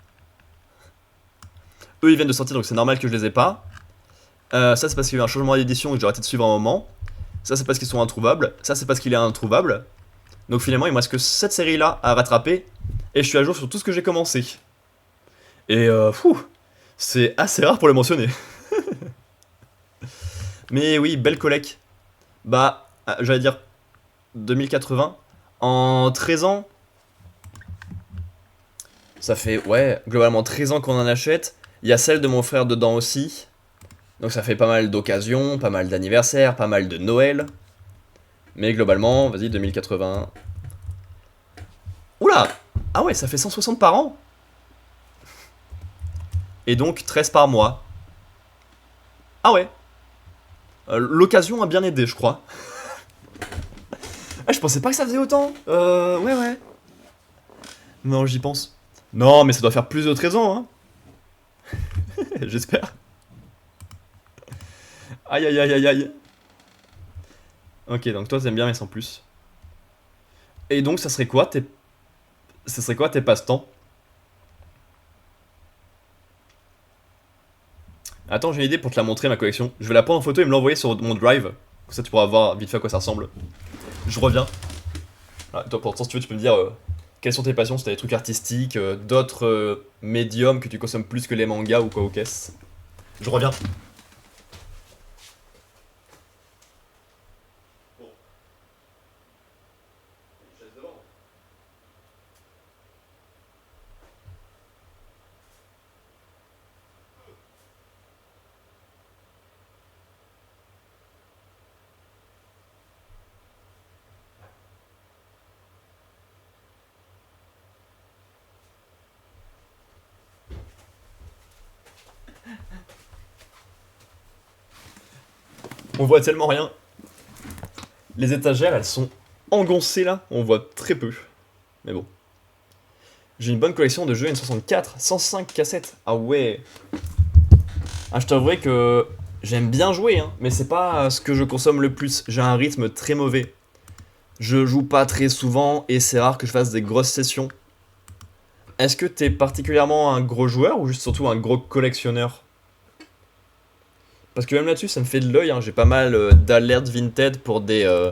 Eux, ils viennent de sortir, donc c'est normal que je les ai pas. Ça, c'est parce qu'il y a eu un changement d'édition et que j'ai arrêté de suivre un moment. Ça, c'est parce qu'ils sont introuvables. Ça, c'est parce qu'il est introuvable. Donc finalement, il me reste que cette série-là à rattraper. Et je suis à jour sur tout ce que j'ai commencé. Et c'est assez rare pour le mentionner. Mais oui, belle collecte. Bah, j'allais dire 2080. En 13 ans, ça fait, ouais, globalement 13 ans qu'on en achète. Il y a celle de mon frère dedans aussi. Donc ça fait pas mal d'occasions, pas mal d'anniversaires, pas mal de Noël. Mais globalement, vas-y, 2080. Oula! Ah ouais, ça fait 160 par an. Et donc 13 par mois. Ah ouais. L'occasion a bien aidé, je crois. Ah, je pensais pas que ça faisait autant. Ouais, ouais. Non, j'y pense. Non, mais ça doit faire plus de 13 ans, hein. J'espère. Aïe, aïe, aïe, aïe, aïe. Ok, donc toi, t'aimes bien, mais sans plus. Et donc, ça serait quoi tes passe-temps? Attends, j'ai une idée pour te la montrer, ma collection. Je vais la prendre en photo et me l'envoyer sur mon drive. Comme ça, tu pourras voir vite fait à quoi ça ressemble. Je reviens. Ah, toi, pourtant, si tu veux, tu peux me dire quelles sont tes passions, si t'as des trucs artistiques, d'autres médiums que tu consommes plus que les mangas ou quoi ou qu'est-ce. Je reviens. On voit tellement rien. Les étagères, elles sont engoncées là, on voit très peu. Mais bon. J'ai une bonne collection de jeux N64, 105 cassettes. Ah ouais. Ah, je t'avouerai que j'aime bien jouer, hein, mais c'est pas ce que je consomme le plus. J'ai un rythme très mauvais. Je joue pas très souvent et c'est rare que je fasse des grosses sessions. Est-ce que t'es particulièrement un gros joueur ou juste surtout un gros collectionneur? Parce que même là-dessus, ça me fait de l'œil, hein. J'ai pas mal d'alertes Vinted pour des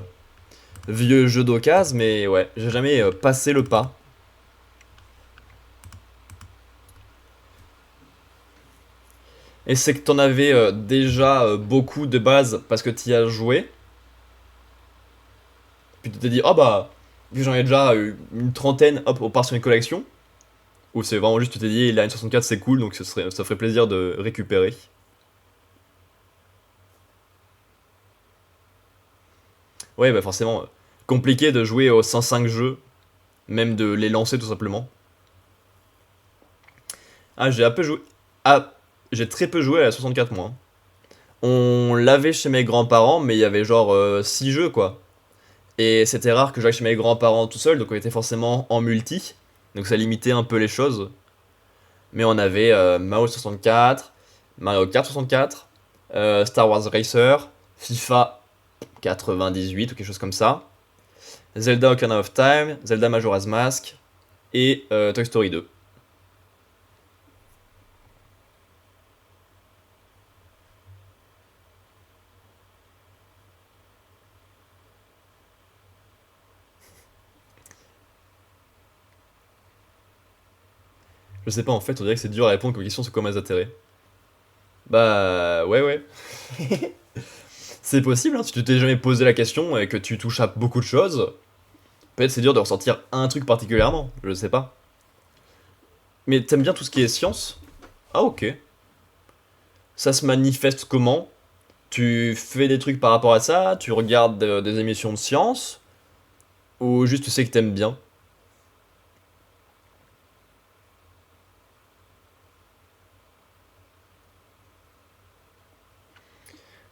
vieux jeux d'occasion, mais ouais, j'ai jamais passé le pas. Et c'est que t'en avais déjà beaucoup de base parce que t'y as joué. Puis tu t'es dit, oh bah, vu que j'en ai déjà une trentaine, hop, on part sur une collection. Ou c'est vraiment juste, tu t'es dit, la N64 c'est cool, donc ça ferait plaisir de récupérer. Ouais, bah forcément, compliqué de jouer aux 105 jeux, même de les lancer tout simplement. Ah, j'ai un peu joué. Ah, j'ai très peu joué à la 64 moi, hein. On l'avait chez mes grands-parents, mais il y avait genre 6 jeux quoi. Et c'était rare que j'aille chez mes grands-parents tout seul, donc on était forcément en multi. Donc ça limitait un peu les choses. Mais on avait Mario 64, Mario Kart 64, Star Wars Racer, FIFA 98 ou quelque chose comme ça, Zelda Ocarina of Time, Zelda Majora's Mask et Toy Story 2. Je sais pas, en fait, on dirait que c'est dur à répondre aux questions sur comment elles atterrent. Bah, ouais, ouais. C'est possible, hein, si tu t'es jamais posé la question et que tu touches à beaucoup de choses, peut-être c'est dur de ressortir un truc particulièrement, je sais pas. Mais t'aimes bien tout ce qui est science? Ah, ok. Ça se manifeste comment? Tu fais des trucs par rapport à ça? Tu regardes des émissions de science? Ou juste tu sais que t'aimes bien?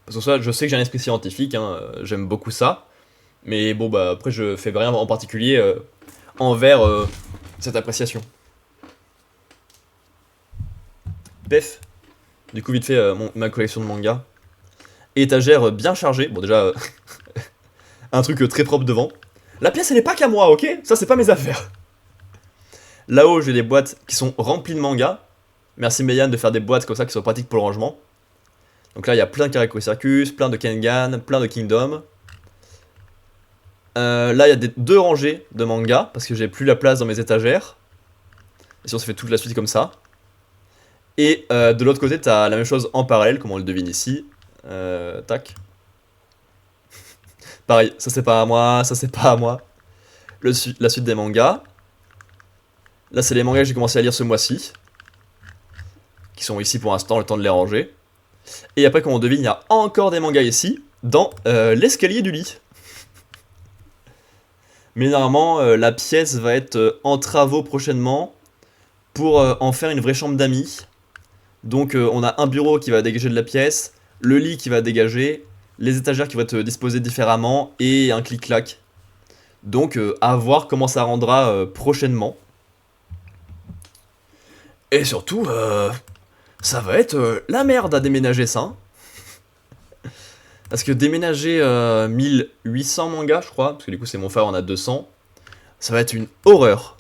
Parce que ça, je sais que j'ai un esprit scientifique, hein, j'aime beaucoup ça. Mais bon, bah après, je fais rien en particulier envers cette appréciation. Bref, du coup, vite fait, ma collection de mangas. Étagère bien chargée. Bon, déjà, un truc très propre devant. La pièce, elle est pas qu'à moi, ok? Ça, c'est pas mes affaires. Là-haut, j'ai des boîtes qui sont remplies de mangas. Merci Meian de faire des boîtes comme ça qui sont pratiques pour le rangement. Donc là, il y a plein de Karakuri Circus, plein de Kengan, plein de Kingdom. Là, il y a deux rangées de mangas parce que j'ai plus la place dans mes étagères. Et sinon, ça fait toute la suite comme ça. Et de l'autre côté, t'as la même chose en parallèle, comme on le devine ici. Tac. Pareil, ça c'est pas à moi, ça c'est pas à moi. La suite des mangas. Là, c'est les mangas que j'ai commencé à lire ce mois-ci. Qui sont ici pour l'instant, le temps de les ranger. Et après, comme on devine, il y a encore des mangas ici, dans l'escalier du lit. Mais normalement, la pièce va être en travaux prochainement pour en faire une vraie chambre d'amis. Donc on a un bureau qui va dégager de la pièce, le lit qui va dégager, les étagères qui vont être disposées différemment et un clic-clac. Donc à voir comment ça rendra prochainement. Et surtout, ça va être la merde à déménager ça, hein. Parce que déménager 1800 mangas, je crois, parce que du coup c'est mon frère, on a 200, ça va être une horreur.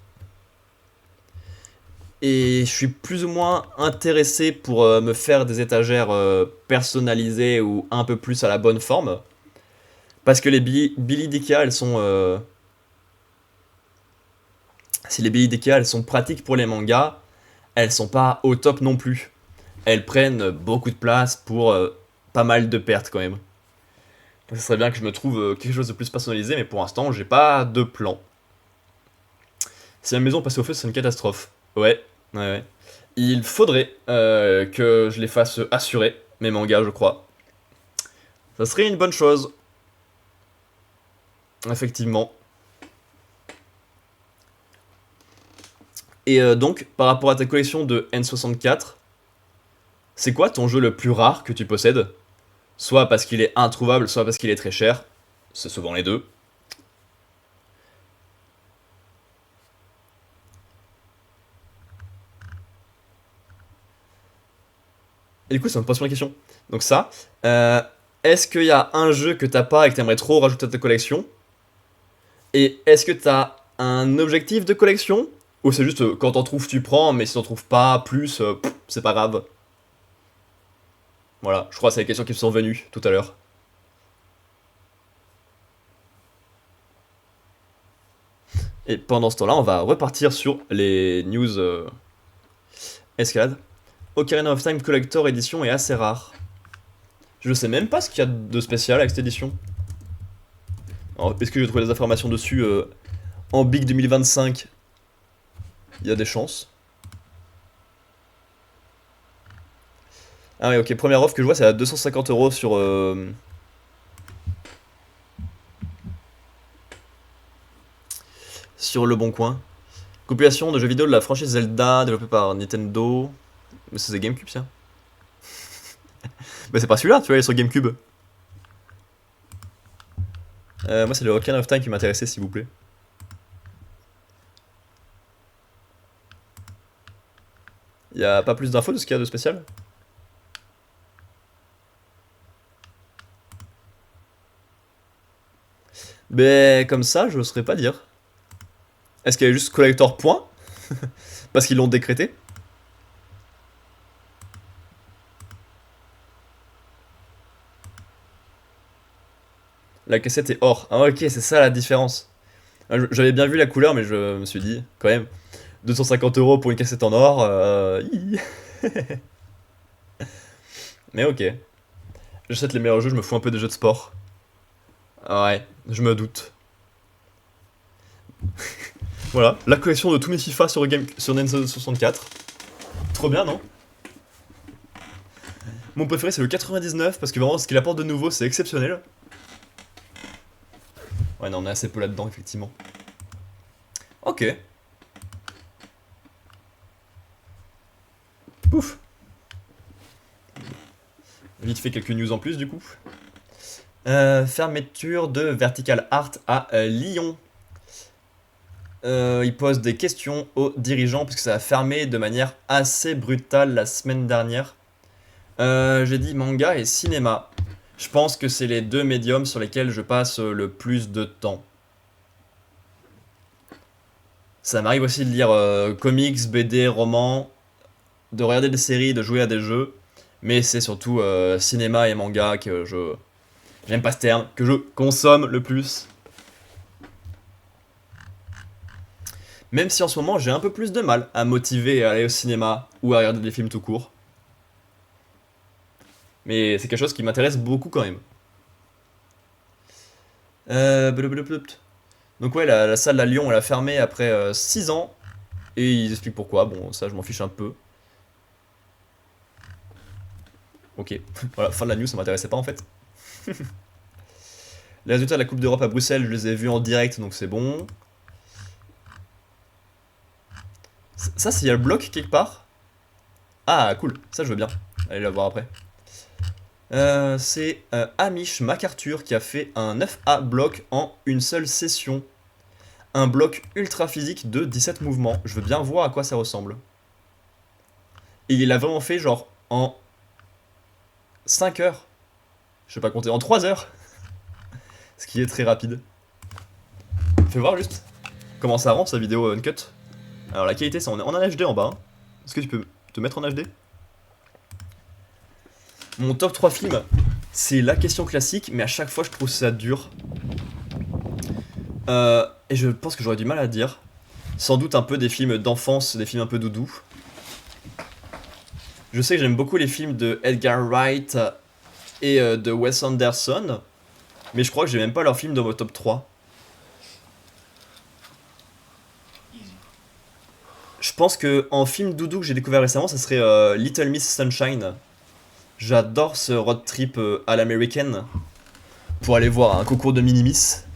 Et je suis plus ou moins intéressé pour me faire des étagères personnalisées ou un peu plus à la bonne forme. Parce que les Billy d'Ikea, elles sont Si les billes d'Ikea, elles sont pratiques pour les mangas, elles sont pas au top non plus. Elles prennent beaucoup de place pour pas mal de pertes quand même. Donc ça serait bien que je me trouve quelque chose de plus personnalisé, mais pour l'instant, j'ai pas de plan. Si ma maison passe au feu, c'est une catastrophe. Ouais, ouais, ouais. Il faudrait que je les fasse assurer, mes mangas, je crois. Ça serait une bonne chose. Effectivement. Et donc, par rapport à ta collection de N64, c'est quoi ton jeu le plus rare que tu possèdes? Soit parce qu'il est introuvable, soit parce qu'il est très cher. C'est souvent les deux. Et du coup, ça me pose plein de questions. Donc ça, est-ce qu'il y a un jeu que t'as pas et que t'aimerais trop rajouter à ta collection? Et est-ce que t'as un objectif de collection? Ou c'est juste quand t'en trouves, tu prends, mais si t'en trouves pas plus, c'est pas grave. Voilà, je crois que c'est les questions qui me sont venues tout à l'heure. Et pendant ce temps-là, on va repartir sur les news escalade. Ocarina of Time Collector Edition est assez rare. Je sais même pas ce qu'il y a de spécial avec cette édition. Alors, est-ce que j'ai trouvé des informations dessus en Big 2025? Il y a des chances. Ah ouais, ok, première offre que je vois, c'est à 250 € sur Le Bon Coin. Compilation de jeux vidéo de la franchise Zelda, développée par Nintendo. Mais c'est GameCube, ça. Mais c'est pas celui-là, tu vois, il est sur GameCube. Moi, c'est le Ocarina of Time qui m'intéressait, s'il vous plaît. Y a pas plus d'infos de ce qu'il y a de spécial? Ben, comme ça, je ne saurais pas dire. Est-ce qu'il y a juste collector point? Parce qu'ils l'ont décrété? La cassette est or. Ah ok, c'est ça la différence. J'avais bien vu la couleur, mais je me suis dit, quand même, 250 € pour une cassette en or, mais ok. J'achète les meilleurs jeux, je me fous un peu des jeux de sport. Ah ouais, je me doute. Voilà, la collection de tous mes FIFA sur Nintendo 64. Trop bien, non? Mon préféré, c'est le 99, parce que vraiment, ce qu'il apporte de nouveau, c'est exceptionnel. Ouais, non, on est assez peu là-dedans, effectivement. Ok. Pouf. Vite fait quelques news en plus, du coup. Fermeture de Vertical Art à Lyon. Il pose des questions aux dirigeants, parce que ça a fermé de manière assez brutale la semaine dernière. J'ai dit manga et cinéma. Je pense que c'est les deux médiums sur lesquels je passe le plus de temps. Ça m'arrive aussi de lire comics, BD, romans, de regarder des séries, de jouer à des jeux. Mais c'est surtout cinéma et manga que j'aime pas ce terme, que je consomme le plus. Même si en ce moment j'ai un peu plus de mal à motiver à aller au cinéma ou à regarder des films tout court. Mais c'est quelque chose qui m'intéresse beaucoup quand même. Blablabla. Donc ouais, la salle à Lyon, elle a fermé après 6 ans. Et ils expliquent pourquoi. Bon, ça, je m'en fiche un peu. Ok, voilà, fin de la news, ça m'intéressait pas en fait. Les résultats de la Coupe d'Europe à Bruxelles, je les ai vus en direct, donc c'est bon. Ça, s'il y a le bloc quelque part. Ah, cool, ça je veux bien. Allez la voir après. C'est Amish MacArthur qui a fait un 9A bloc en une seule session. Un bloc ultra physique de 17 mouvements. Je veux bien voir à quoi ça ressemble. Et il l'a vraiment fait genre en 5 heures. Je sais pas compter, en 3 heures. Ce qui est très rapide. Fais voir juste comment ça rend sa vidéo uncut. Alors la qualité, c'est on est en HD en bas. Hein. Est-ce que tu peux te mettre en HD? Mon top 3 films, c'est la question classique, mais à chaque fois je trouve ça dur. Et je pense que j'aurais du mal à dire. Sans doute un peu des films d'enfance, des films un peu doudou. Je sais que j'aime beaucoup les films de Edgar Wright et de Wes Anderson, mais je crois que j'ai même pas leurs films dans mon top 3. Je pense que en film doudou que j'ai découvert récemment, ça serait Little Miss Sunshine. J'adore ce road trip à l'américaine pour aller voir un concours de mini-miss.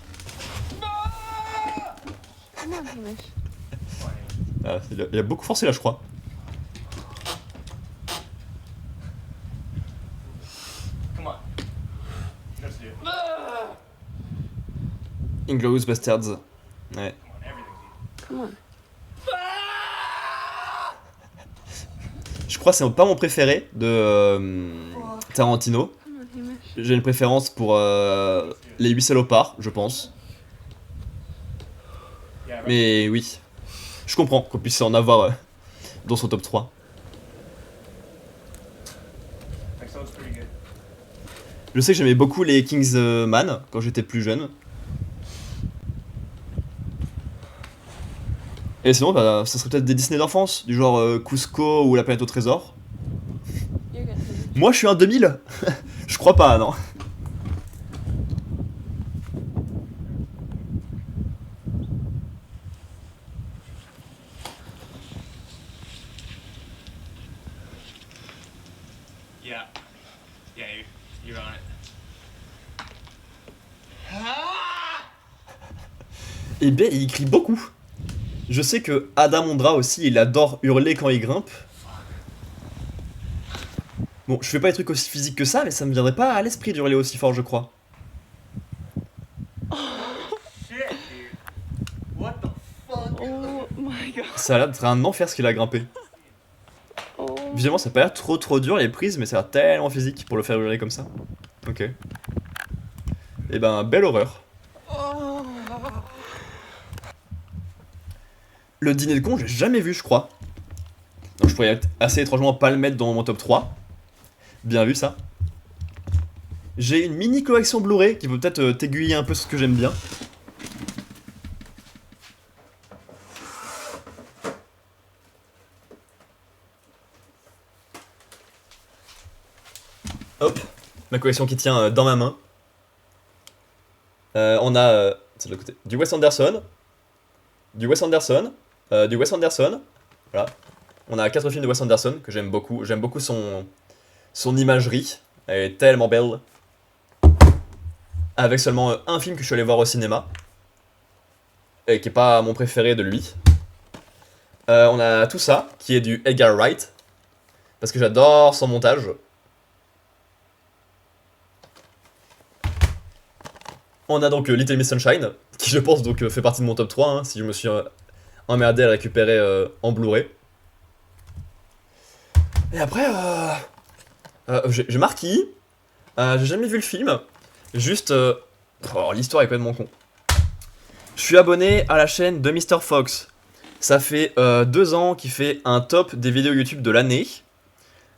Come on, Hamish. Ah, il a beaucoup forcé là, je crois. Come on. Let's do it. Inglourious Bastards. Ouais. Come on, everything's easy. Come on. Je crois que c'est pas mon préféré de Tarantino. Come on, Hamish. J'ai une préférence pour Les 8 salopards, je pense. Yeah, right. Mais oui, je comprends qu'on puisse en avoir dans son top 3. Like, so it's pretty good. Je sais que j'aimais beaucoup les Kingsman quand j'étais plus jeune. Et sinon, bah, ça serait peut-être des Disney d'enfance, du genre Cusco ou La planète au trésor. You're good, Hamish. Moi, je suis un 2000. Je crois pas, non. Yeah. Yeah, you're on it. Et bien, il crie beaucoup. Je sais que Adam Ondra aussi, il adore hurler quand il grimpe. Bon, je fais pas des trucs aussi physiques que ça, mais ça me viendrait pas à l'esprit d'hurler aussi fort, je crois. Shit, dude. What the fuck? Oh my god. Ça a l'air d'être un enfer ce qu'il a grimpé. Oh. Visuellement, ça a pas l'air trop dur les prises, mais ça a l'air tellement physique pour le faire hurler comme ça. Ok. Et ben, belle horreur. Oh. Le dîner de con, j'ai jamais vu, je crois. Donc je pourrais assez étrangement pas le mettre dans mon top 3. Bien vu ça. J'ai une mini collection Blu-ray qui peut peut-être t'aiguiller un peu sur ce que j'aime bien. Hop, ma collection qui tient dans ma main. On a c'est de l'autre côté, du Wes Anderson, du Wes Anderson, du Wes Anderson. Voilà. On a 4 films de Wes Anderson que j'aime beaucoup. J'aime beaucoup son imagerie. Elle est tellement belle. Avec seulement un film que je suis allé voir au cinéma. Et qui est pas mon préféré de lui. On a tout ça, qui est du Edgar Wright. Parce que j'adore son montage. On a donc Little Miss Sunshine, qui je pense donc fait partie de mon top 3, hein, si je me suis emmerdé à le récupérer en Blu-ray. Et après, j'ai Marquis, j'ai jamais vu le film, juste... oh, l'histoire est complètement con. Je suis abonné à la chaîne de Mr. Fox. Ça fait 2 ans qu'il fait un top des vidéos YouTube de l'année.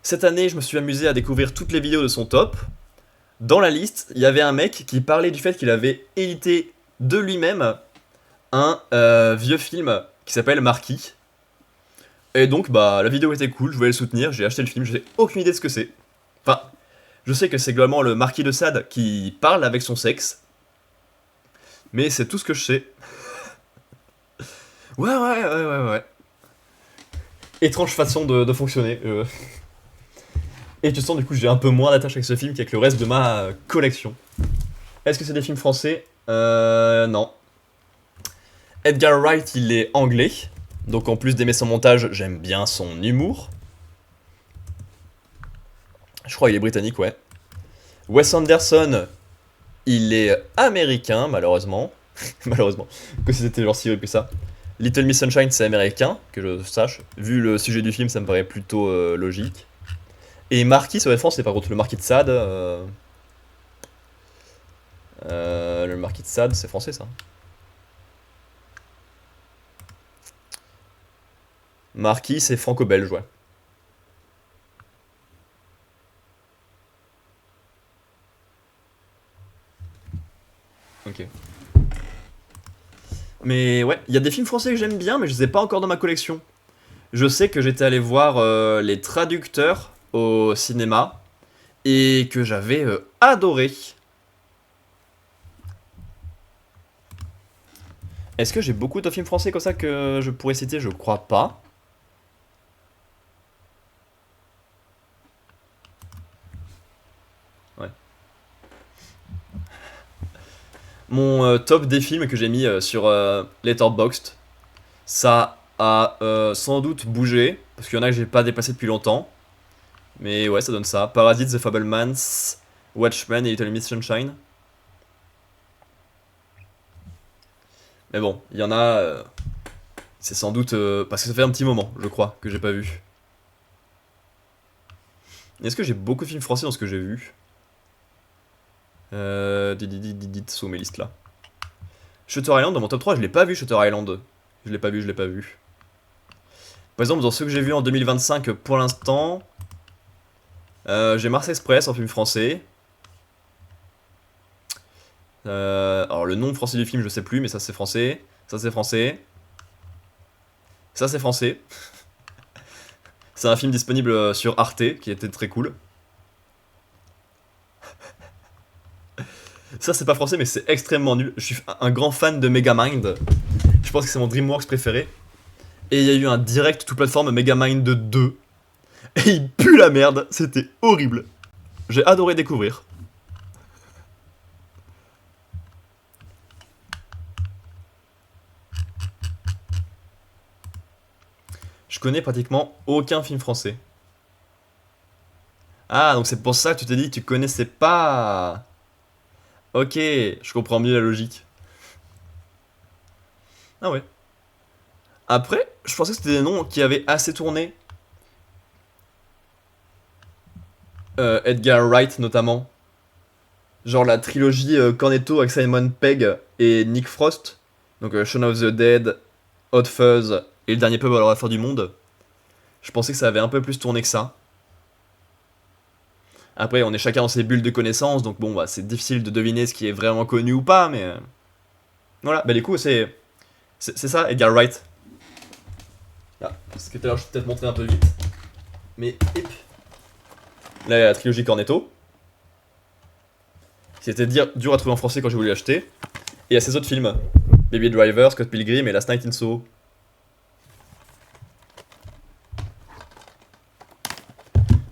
Cette année, je me suis amusé à découvrir toutes les vidéos de son top. Dans la liste, il y avait un mec qui parlait du fait qu'il avait édité de lui-même un vieux film qui s'appelle Marquis. Et donc, bah, la vidéo était cool, je voulais le soutenir, j'ai acheté le film, j'ai aucune idée de ce que c'est. Enfin, je sais que c'est globalement le Marquis de Sade qui parle avec son sexe. Mais c'est tout ce que je sais. Ouais. Étrange façon de fonctionner. Et tu sens du coup j'ai un peu moins d'attache avec ce film qu'avec le reste de ma collection. Est-ce que c'est des films français? Non. Edgar Wright, il est anglais. Donc en plus d'aimer son montage, j'aime bien son humour. Je crois qu'il est britannique, ouais. Wes Anderson, il est américain, malheureusement. Malheureusement. Que c'était genre si horrible que ça. Little Miss Sunshine, c'est américain, que je sache. Vu le sujet du film, ça me paraît plutôt logique. Et Marquis, ça va être français, par contre, le Marquis de Sade. Le Marquis de Sade, c'est français, ça. Marquis, c'est franco-belge, ouais. Ok. Mais ouais, il y a des films français que j'aime bien, mais je les ai pas encore dans ma collection. Je sais que j'étais allé voir Les Traducteurs au cinéma et que j'avais adoré. Est-ce que j'ai beaucoup de films français comme ça que je pourrais citer? Je crois pas. Ouais. Mon top des films que j'ai mis sur Letterboxd, ça a sans doute bougé, parce qu'il y en a que j'ai pas dépassé depuis longtemps. Mais ouais, ça donne ça. Parasite, The Fabelmans, Watchmen et Little Miss Sunshine. Mais bon, il y en a... c'est sans doute... parce que ça fait un petit moment, je crois, que j'ai pas vu. Est-ce que j'ai beaucoup de films français dans ce que j'ai vu? Sous mes listes là. Shutter Island, dans mon top 3, je l'ai pas vu, Shutter Island. Je l'ai pas vu, je l'ai pas vu. Par exemple, dans ceux que j'ai vus en 2025 pour l'instant, j'ai Mars Express en film français. Alors le nom français du film je sais plus, mais ça c'est français. Ça c'est français. Ça c'est français. C'est un film disponible sur Arte qui était très cool. Ça c'est pas français mais c'est extrêmement nul. Je suis un grand fan de Megamind. Je pense que c'est mon DreamWorks préféré. Et il y a eu un direct toute plateforme Megamind 2. Et il pue la merde, c'était horrible. J'ai adoré découvrir. Je connais pratiquement aucun film français. Ah, donc c'est pour ça que tu t'es dit que tu connaissais pas. Ok, je comprends mieux la logique. Ah ouais. Après, je pensais que c'était des noms qui avaient assez tourné. Edgar Wright notamment. Genre la trilogie Cornetto avec Simon Pegg et Nick Frost. Donc Shaun of the Dead, Hot Fuzz et le dernier pub à la fin du monde. Je pensais que ça avait un peu plus tourné que ça. Après, on est chacun dans ses bulles de connaissances, donc bon, bah, c'est difficile de deviner ce qui est vraiment connu ou pas, mais... Voilà, bah du coup, c'est ça, Edgar Wright. Là, parce que tout à l'heure, je vais peut-être montrer un peu vite. Mais, hip. Là, il y a la trilogie Cornetto. C'était dur à trouver en français quand j'ai voulu l'acheter. Et il y a ces autres films. Baby Driver, Scott Pilgrim et Last Night in Soho.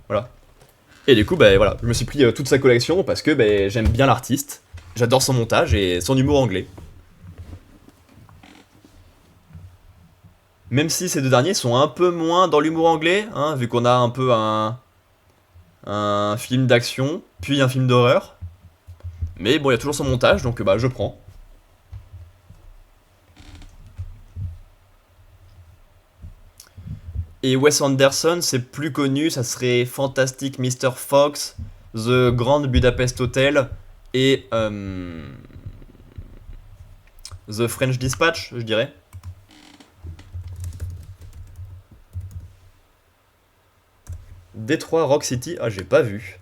Voilà. Et du coup, bah voilà, je me suis pris toute sa collection parce que bah, j'aime bien l'artiste. J'adore son montage et son humour anglais. Même si ces deux derniers sont un peu moins dans l'humour anglais, hein, vu qu'on a un peu un film d'action, puis un film d'horreur. Mais bon, il y a toujours son montage, donc bah je prends. Et Wes Anderson, c'est plus connu, ça serait Fantastic Mr. Fox, The Grand Budapest Hotel et The French Dispatch, je dirais. Detroit Rock City, ah j'ai pas vu.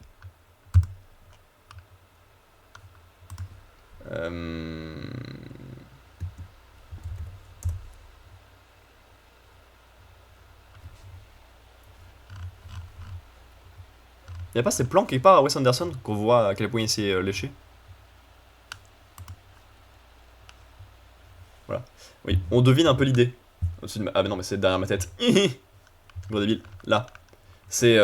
Y'a pas ces plans quelque part à Wes Anderson qu'on voit à quel point il s'est léché? Voilà. Oui, on devine un peu l'idée. Ah mais non, mais c'est derrière ma tête. Gros débile. Là. C'est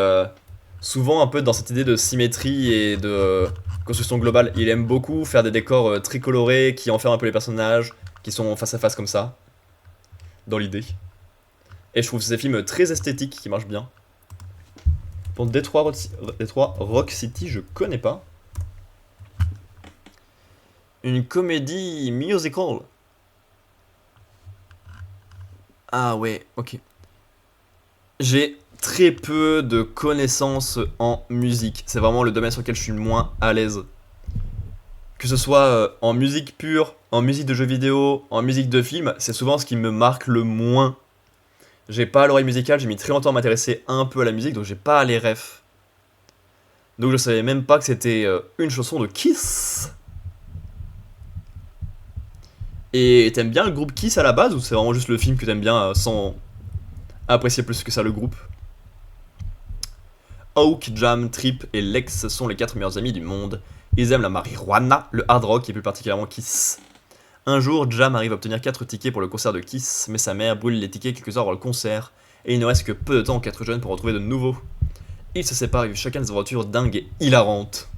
souvent un peu dans cette idée de symétrie et de construction globale. Il aime beaucoup faire des décors très colorés qui enferment un peu les personnages, qui sont face à face comme ça. Dans l'idée. Et je trouve ces films très esthétiques qui marchent bien. Pour Detroit Rock City, je connais pas. Une comédie musical. Ah ouais, ok. J'ai très peu de connaissances en musique. C'est vraiment le domaine sur lequel je suis le moins à l'aise. Que ce soit en musique pure, en musique de jeux vidéo, en musique de film, c'est souvent ce qui me marque le moins. J'ai pas l'oreille musicale, j'ai mis très longtemps à m'intéresser un peu à la musique, donc j'ai pas les refs. Donc je savais même pas que c'était une chanson de Kiss. Et t'aimes bien le groupe Kiss à la base ou c'est vraiment juste le film que t'aimes bien sans apprécier plus que ça le groupe? Hawk, Jam, Trip et Lex sont les 4 meilleurs amis du monde. Ils aiment la marijuana, le hard rock et plus particulièrement Kiss. Un jour, Jam arrive à obtenir 4 tickets pour le concert de Kiss, mais sa mère brûle les tickets quelques heures avant le concert, et il ne reste que peu de temps aux 4 jeunes pour retrouver de nouveaux. Ils se séparent et vivent chacun des aventures dingues et hilarantes.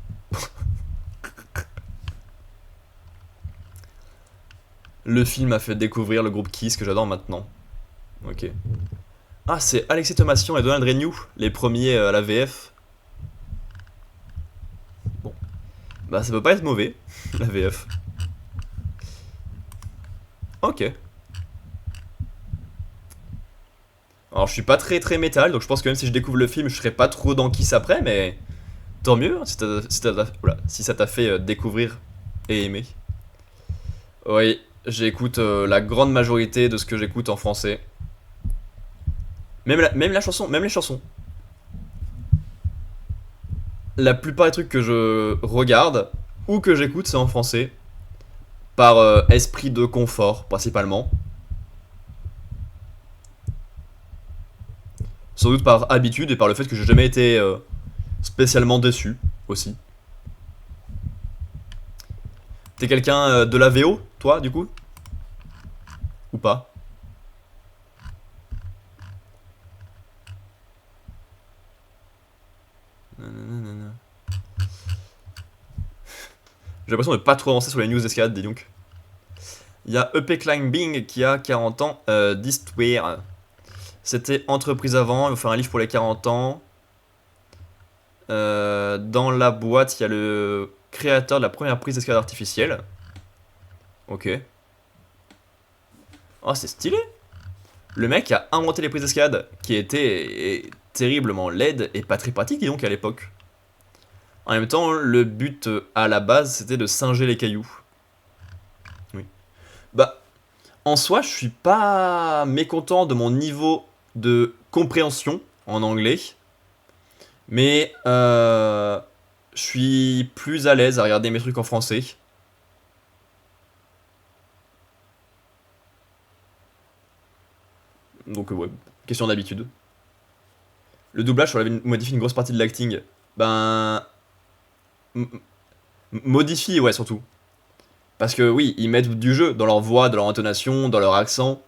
Le film m'a fait découvrir le groupe Kiss que j'adore maintenant. Ok. Ah, c'est Alexis Thomasian et Donald Renew, les premiers à la VF. Bon. Bah, ça peut pas être mauvais, la VF. Ok. Alors, je suis pas très métal, donc je pense que même si je découvre le film, je serai pas trop dans Kiss après, mais tant mieux hein, si ça t'a fait découvrir et aimer. Oui, j'écoute la grande majorité de ce que j'écoute en français. Même la chanson, même les chansons. La plupart des trucs que je regarde ou que j'écoute, c'est en français. Par esprit de confort, principalement. Sans doute par habitude et par le fait que j'ai jamais été spécialement déçu, aussi. T'es quelqu'un de la VO, toi, du coup? Ou pas? J'ai l'impression de pas trop avancer sur les news d'escalade, dis donc. Il y a EP Climbing qui a 40 ans d'histoire. C'était entreprise avant, il va faire un livre pour les 40 ans. Dans la boîte, il y a le créateur de la première prise d'escalade artificielle. Ok. Oh, c'est stylé. Le mec a inventé les prises d'escalade qui étaient terriblement laides et pas très pratiques, dis donc, à l'époque. En même temps, le but à la base, c'était de singer les cailloux. Oui. Bah, en soi, je suis pas mécontent de mon niveau de compréhension en anglais. Mais je suis plus à l'aise à regarder mes trucs en français. Donc ouais, question d'habitude. Le doublage sur modifie une grosse partie de l'acting. Ben... modifie, ouais, surtout. Parce que oui, ils mettent du jeu dans leur voix, dans leur intonation, dans leur accent.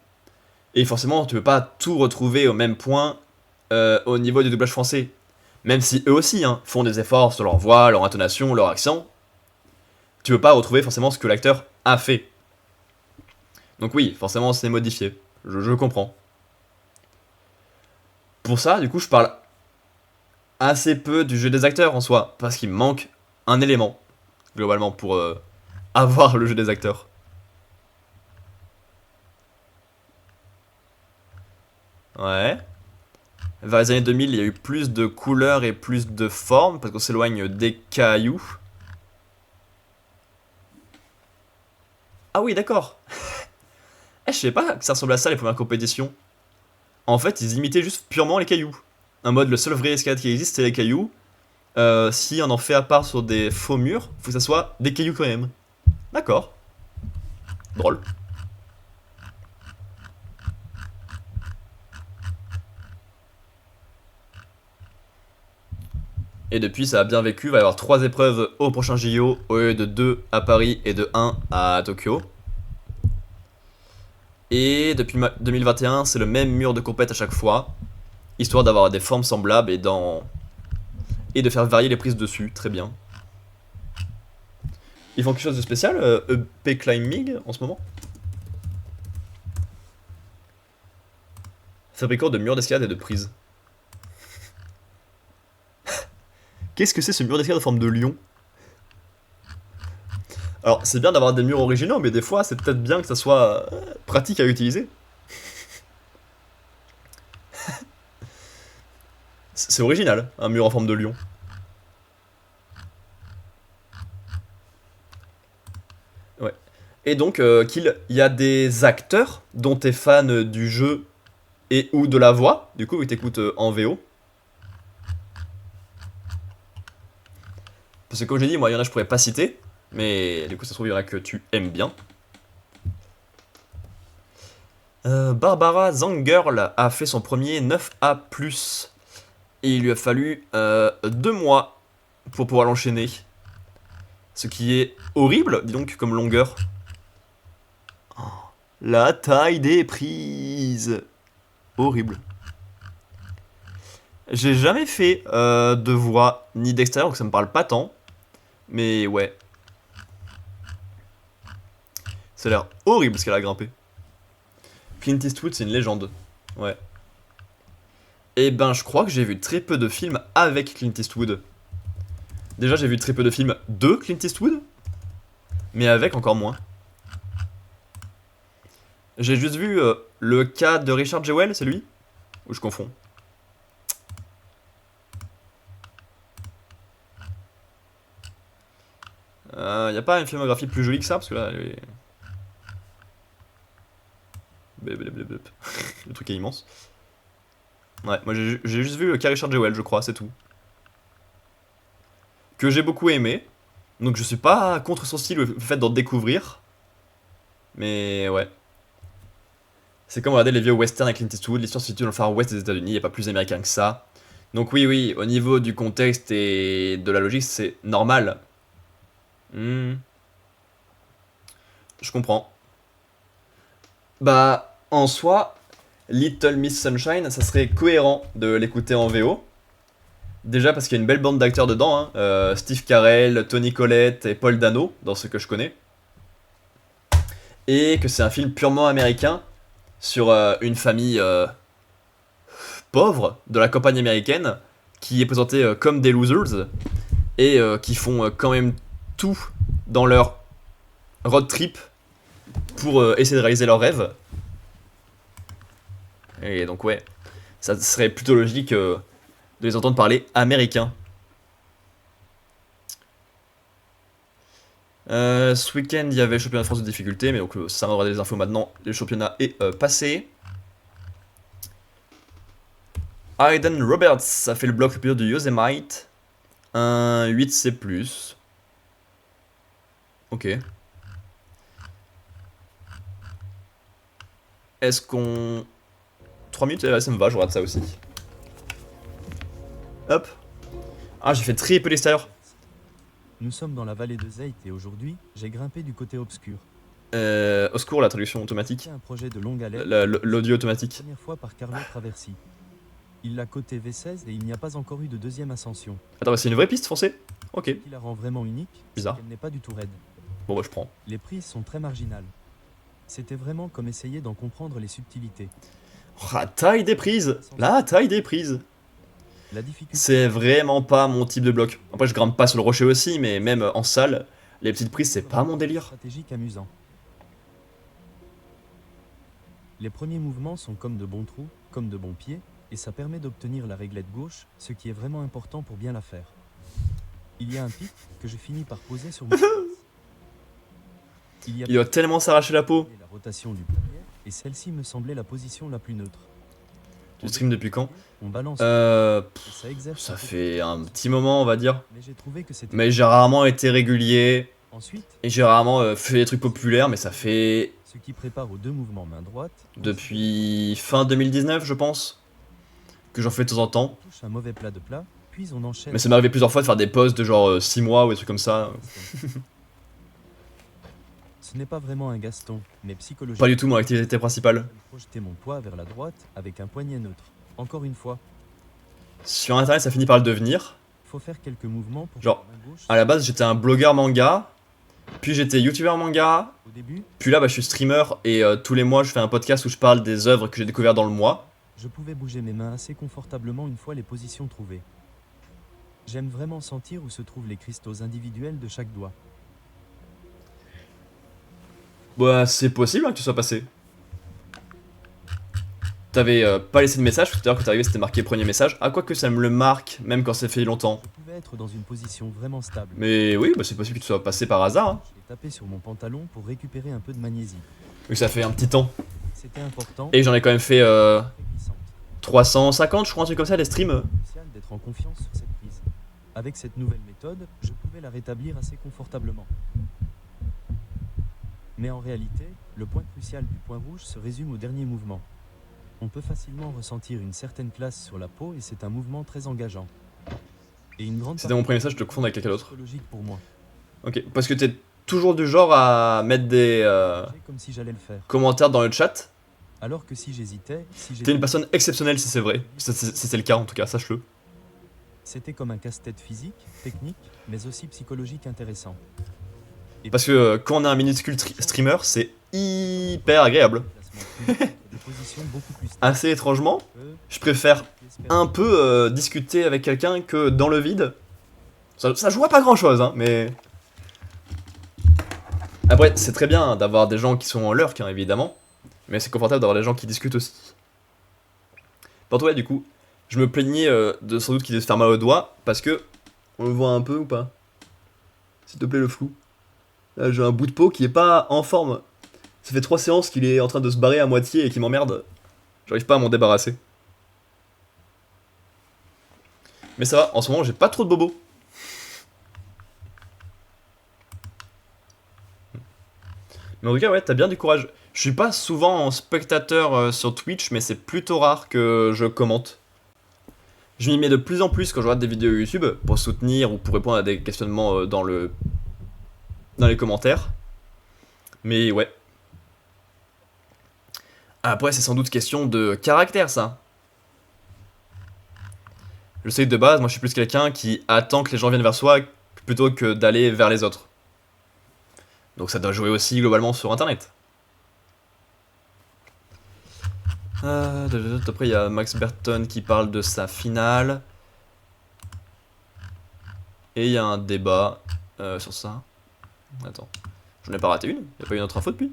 Et forcément, tu peux pas tout retrouver au même point au niveau du doublage français. Même si eux aussi hein, font des efforts sur leur voix, leur intonation, leur accent. Tu peux pas retrouver forcément ce que l'acteur a fait. Donc oui, forcément c'est modifié. Je comprends. Pour ça, du coup, je parle assez peu du jeu des acteurs en soi. Parce qu'il me manque un élément, globalement, pour avoir le jeu des acteurs. Ouais. Vers les années 2000, il y a eu plus de couleurs et plus de formes, parce qu'on s'éloigne des cailloux. Ah oui, d'accord. Je savais pas que ça ressemblait à ça les premières compétitions. En fait, ils imitaient juste purement les cailloux. Un mode, le seul vrai escalade qui existe, c'est les cailloux. Si on en fait à part sur des faux murs, faut que ça soit des cailloux quand même. D'accord. Drôle. Et depuis, ça a bien vécu. Il va y avoir 3 épreuves au prochain JO, au lieu de 2 à Paris et de 1 à Tokyo. Et depuis 2021, c'est le même mur de compète à chaque fois, histoire d'avoir des formes semblables et de faire varier les prises dessus. Très bien. Ils font quelque chose de spécial, EP Climbing, en ce moment? Fabricant de murs d'escalade et de prises. Qu'est-ce que c'est ce mur d'escalade en forme de lion? Alors, c'est bien d'avoir des murs originaux, mais des fois, c'est peut-être bien que ça soit pratique à utiliser. C'est original, un mur en forme de lion. Ouais. Et donc, qu'il y a des acteurs dont t'es fan du jeu et ou de la voix, du coup, ils t'écoutent en VO. Parce que comme j'ai dit, moi, il y en a que je pourrais pas citer, mais du coup, ça se trouve, il y en a que tu aimes bien. Barbara Zangirl a fait son premier 9A+. Et il lui a fallu 2 mois pour pouvoir l'enchaîner. Ce qui est horrible, dis donc, comme longueur. Oh, la taille des prises. Horrible. J'ai jamais fait de voix ni d'extérieur, donc ça me parle pas tant. Mais ouais. Ça a l'air horrible ce qu'elle a grimpé. Clint Eastwood, c'est une légende. Ouais. Et ben, je crois que j'ai vu très peu de films avec Clint Eastwood. Déjà, j'ai vu très peu de films de Clint Eastwood. Mais avec encore moins. J'ai juste vu le cas de Richard Jewell, c'est lui? Ou je confonds? Y a pas une filmographie plus jolie que ça? Parce que là, elle est... Le truc est immense. Ouais, moi j'ai juste vu le cas Richard Jewell, je crois, c'est tout. Que j'ai beaucoup aimé. Donc je suis pas contre son style, le fait d'en découvrir. Mais ouais. C'est comme regarder les vieux westerns avec Clint Eastwood, l'histoire se situe dans le Far West des États-Unis, il n'y a pas plus américain que ça. Donc oui, au niveau du contexte et de la logique, c'est normal. Je comprends. Bah, en soi, Little Miss Sunshine, ça serait cohérent de l'écouter en VO. Déjà parce qu'il y a une belle bande d'acteurs dedans, hein. Steve Carell, Toni Collette et Paul Dano, dans ce que je connais. Et que c'est un film purement américain sur une famille pauvre de la campagne américaine qui est présentée comme des losers et qui font quand même tout dans leur road trip pour essayer de réaliser leurs rêves. Et donc ouais, ça serait plutôt logique de les entendre parler américain. Ce week-end, il y avait le championnat de France de difficulté, mais donc ça m'aura des infos maintenant. Le championnat est passé. Aiden Roberts a fait le bloc le plus dur de Yosemite. Un 8C+. Ok. Est-ce qu'on... 3 minutes, ça me va, je regarde ça aussi. Hop. Ah, j'ai fait très peu l'extérieur. Nous sommes dans la vallée de Zeit et aujourd'hui, j'ai grimpé du côté obscur. Au secours, la traduction automatique. C'est un projet de longue haleine. L'audio automatique. Première fois par Carlo Traversi. Il l'a coté V16 et il n'y a pas encore eu de deuxième ascension. Attends, c'est une vraie piste foncée? Ok. Ce qui la rend vraiment unique, Bizarre. c'est qu'elle n'est pas du tout raide. Bon bah je prends. Les prises sont très marginales. C'était vraiment comme essayer d'en comprendre les subtilités. Oh, la taille des prises. La taille des prises. La difficulté. C'est vraiment pas mon type de bloc. Après je grimpe pas sur le rocher aussi, mais même en salle, les petites prises c'est pas mon délire. Stratégique amusant. Les premiers mouvements sont comme de bons trous, comme de bons pieds, et ça permet d'obtenir la réglette gauche, ce qui est vraiment important pour bien la faire. Il y a un pic que je finis par poser sur mon Il va tellement s'arracher la peau. la rotation du poignet, et celle-ci me semblait la position la plus neutre. Tu stream depuis quand? On balance. Ça Ça fait un petit moment on va dire. Mais j'ai trouvé que c'était. Mais j'ai rarement été régulier. Ensuite, Et j'ai rarement fait des trucs populaires, mais ça fait ce qui prépare aux deux mouvements main droite. depuis fin 2019 je pense. Que j'en fais de temps en temps. On touche un mauvais plat de plat, puis on enchaîne. Mais ça m'est arrivé plusieurs fois de faire des pauses de genre 6 mois ou des trucs comme ça. Ce n'est pas vraiment un gaston, mais psychologique. Pas du tout mon activité principale. Projeter mon poids vers la droite avec un poignet neutre. Encore une fois, Sur internet ça finit par le devenir. faut faire quelques mouvements pour Genre, que la main gauche. À la base j'étais un blogueur manga. Puis j'étais youtubeur manga. Au début, Puis là bah, je suis streamer et tous les mois je fais un podcast où je parle des œuvres que j'ai découvertes dans le mois. je pouvais bouger mes mains assez confortablement une fois les positions trouvées. J'aime vraiment sentir où se trouvent les cristaux individuels de chaque doigt. Bah c'est possible hein, que tu sois passé. T'avais pas laissé de message, tout à l'heure quand t'es arrivé c'était marqué premier message. Ah quoique ça me le marque, même quand ça fait longtemps. Je pouvais être dans une position vraiment stable. Mais oui, bah c'est possible que tu sois passé par hasard. Hein. J'ai tapé sur mon pantalon pour récupérer un peu de magnésie. Oui, ça fait un petit temps. C'était important. Et j'en ai quand même fait très glissante. 350 je crois, un truc comme ça, des streams. Crucial d'être en confiance sur cette prise. Avec cette nouvelle méthode, je pouvais la rétablir assez confortablement. Mais en réalité, le point crucial du point rouge se résume au dernier mouvement. On peut facilement ressentir une certaine classe sur la peau et c'est un mouvement très engageant. Et une grande C'était mon premier message, je te confonds avec quelqu'un d'autre. logique pour moi. Ok, parce que t'es toujours du genre à mettre des Comme si j'allais le faire. commentaires dans le chat. Alors que si j'hésitais, T'es une personne exceptionnelle si c'est vrai. Si c'est le cas en tout cas, sache-le. c'était comme un casse-tête physique, technique, mais aussi psychologique intéressant. Et Parce que quand on est un minuscule streamer, c'est hyper agréable. des positions beaucoup plus Assez étrangement, je préfère un peu discuter avec quelqu'un que dans le vide. Ça joue à pas grand chose, hein, mais. Après, c'est très bien d'avoir des gens qui sont en lurk, hein, évidemment. Mais c'est confortable d'avoir des gens qui discutent aussi. Pour toi, du coup, je me plaignais de sans doute qu'il devait se faire mal au doigt, parce que. On le voit un peu ou pas? S'il te plaît, le flou. Là, j'ai un bout de peau qui est pas en forme. Ça fait 3 séances qu'il est en train de se barrer à moitié et qui m'emmerde. J'arrive pas à m'en débarrasser. Mais ça va, en ce moment, j'ai pas trop de bobos. Mais en tout cas, ouais, t'as bien du courage. Je suis pas souvent en spectateur sur Twitch, mais c'est plutôt rare que je commente. Je m'y mets de plus en plus quand je regarde des vidéos YouTube pour soutenir ou pour répondre à des questionnements dans les commentaires. Mais ouais. Après, c'est sans doute question de caractère, ça. Je sais que de base, moi je suis plus quelqu'un qui attend que les gens viennent vers soi plutôt que d'aller vers les autres. Donc ça doit jouer aussi globalement sur internet. Après il y a Max Burton qui parle de sa finale. Et il y a un débat sur ça. Attends, j'en ai pas raté une? Y'a pas eu une autre info depuis?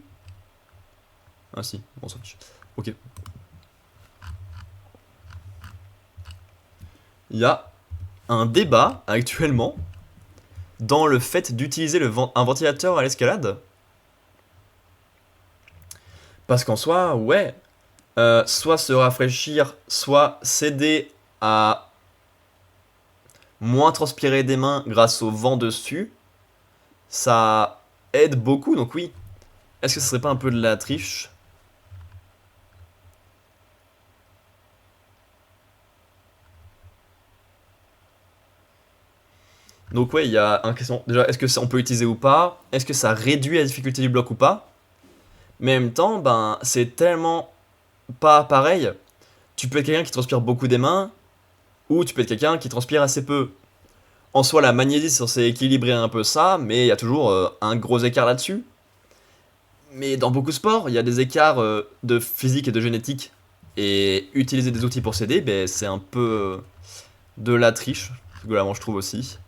Ah si, bon ça fiche. Ok. Il y a un débat actuellement dans le fait d'utiliser un ventilateur à l'escalade. Parce qu'en soi, ouais, soit se rafraîchir, soit s'aider à moins transpirer des mains grâce au vent dessus, ça aide beaucoup, donc oui. Est-ce que ce serait pas un peu de la triche? Donc ouais, il y a une question. Déjà, est-ce que on peut utiliser ou pas? Est-ce que ça réduit la difficulté du bloc ou pas? Mais en même temps, ben, c'est tellement pas pareil. Tu peux être quelqu'un qui transpire beaucoup des mains, ou tu peux être quelqu'un qui transpire assez peu. En soi, la magnésie c'est censé équilibrer un peu ça, mais il y a toujours un gros écart là-dessus. Mais dans beaucoup de sports, il y a des écarts de physique et de génétique. Et utiliser des outils pour s'aider, ben, c'est un peu de la triche, globalement je trouve aussi.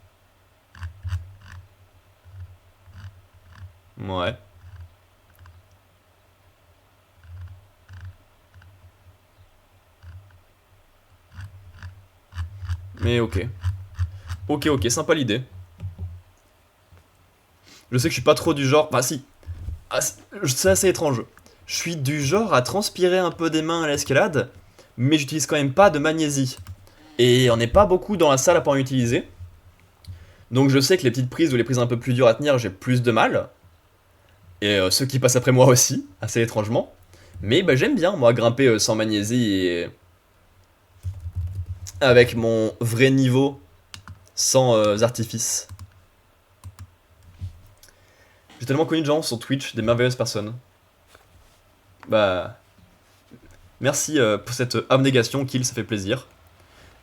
Ouais. Mais ok. Ok, sympa l'idée. Je sais que je suis pas trop du genre. Bah si. Ah, c'est assez étrange. Je suis du genre à transpirer un peu des mains à l'escalade, mais j'utilise quand même pas de magnésie. Et on n'est pas beaucoup dans la salle à pas en utiliser. Donc je sais que les petites prises ou les prises un peu plus dures à tenir, j'ai plus de mal. Et ceux qui passent après moi aussi, assez étrangement. Mais bah, j'aime bien, moi, grimper sans magnésie et avec mon vrai niveau, sans artifice. J'ai tellement connu de gens sur Twitch, des merveilleuses personnes. Bah... Merci pour cette abnégation, Kill, ça fait plaisir.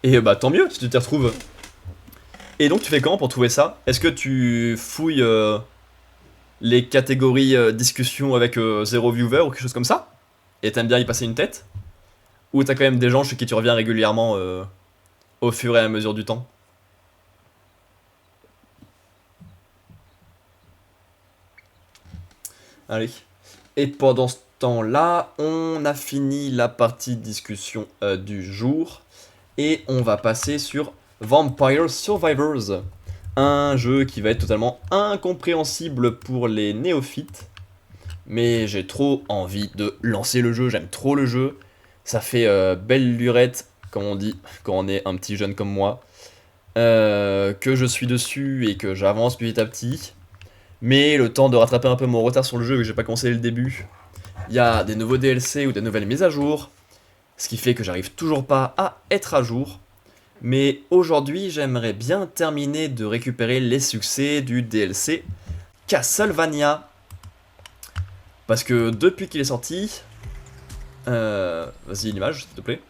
Et bah tant mieux si tu t'y retrouves. Et donc tu fais comment pour trouver ça? Est-ce que tu fouilles les catégories discussion avec 0 viewer ou quelque chose comme ça? Et t'aimes bien y passer une tête? Ou t'as quand même des gens chez qui tu reviens régulièrement au fur et à mesure du temps? Allez. Et pendant ce temps-là, on a fini la partie discussion du jour. Et on va passer sur Vampire Survivors. Un jeu qui va être totalement incompréhensible pour les néophytes. Mais j'ai trop envie de lancer le jeu, j'aime trop le jeu. Ça fait belle lurette, comme on dit, quand on est un petit jeune comme moi. Que je suis dessus et que j'avance petit à petit. Mais le temps de rattraper un peu mon retard sur le jeu, vu que j'ai pas commencé le début, il y a des nouveaux DLC ou des nouvelles mises à jour, ce qui fait que j'arrive toujours pas à être à jour. Mais aujourd'hui, j'aimerais bien terminer de récupérer les succès du DLC Castlevania. Parce que depuis qu'il est sorti... Vas-y, une image, s'il te plaît.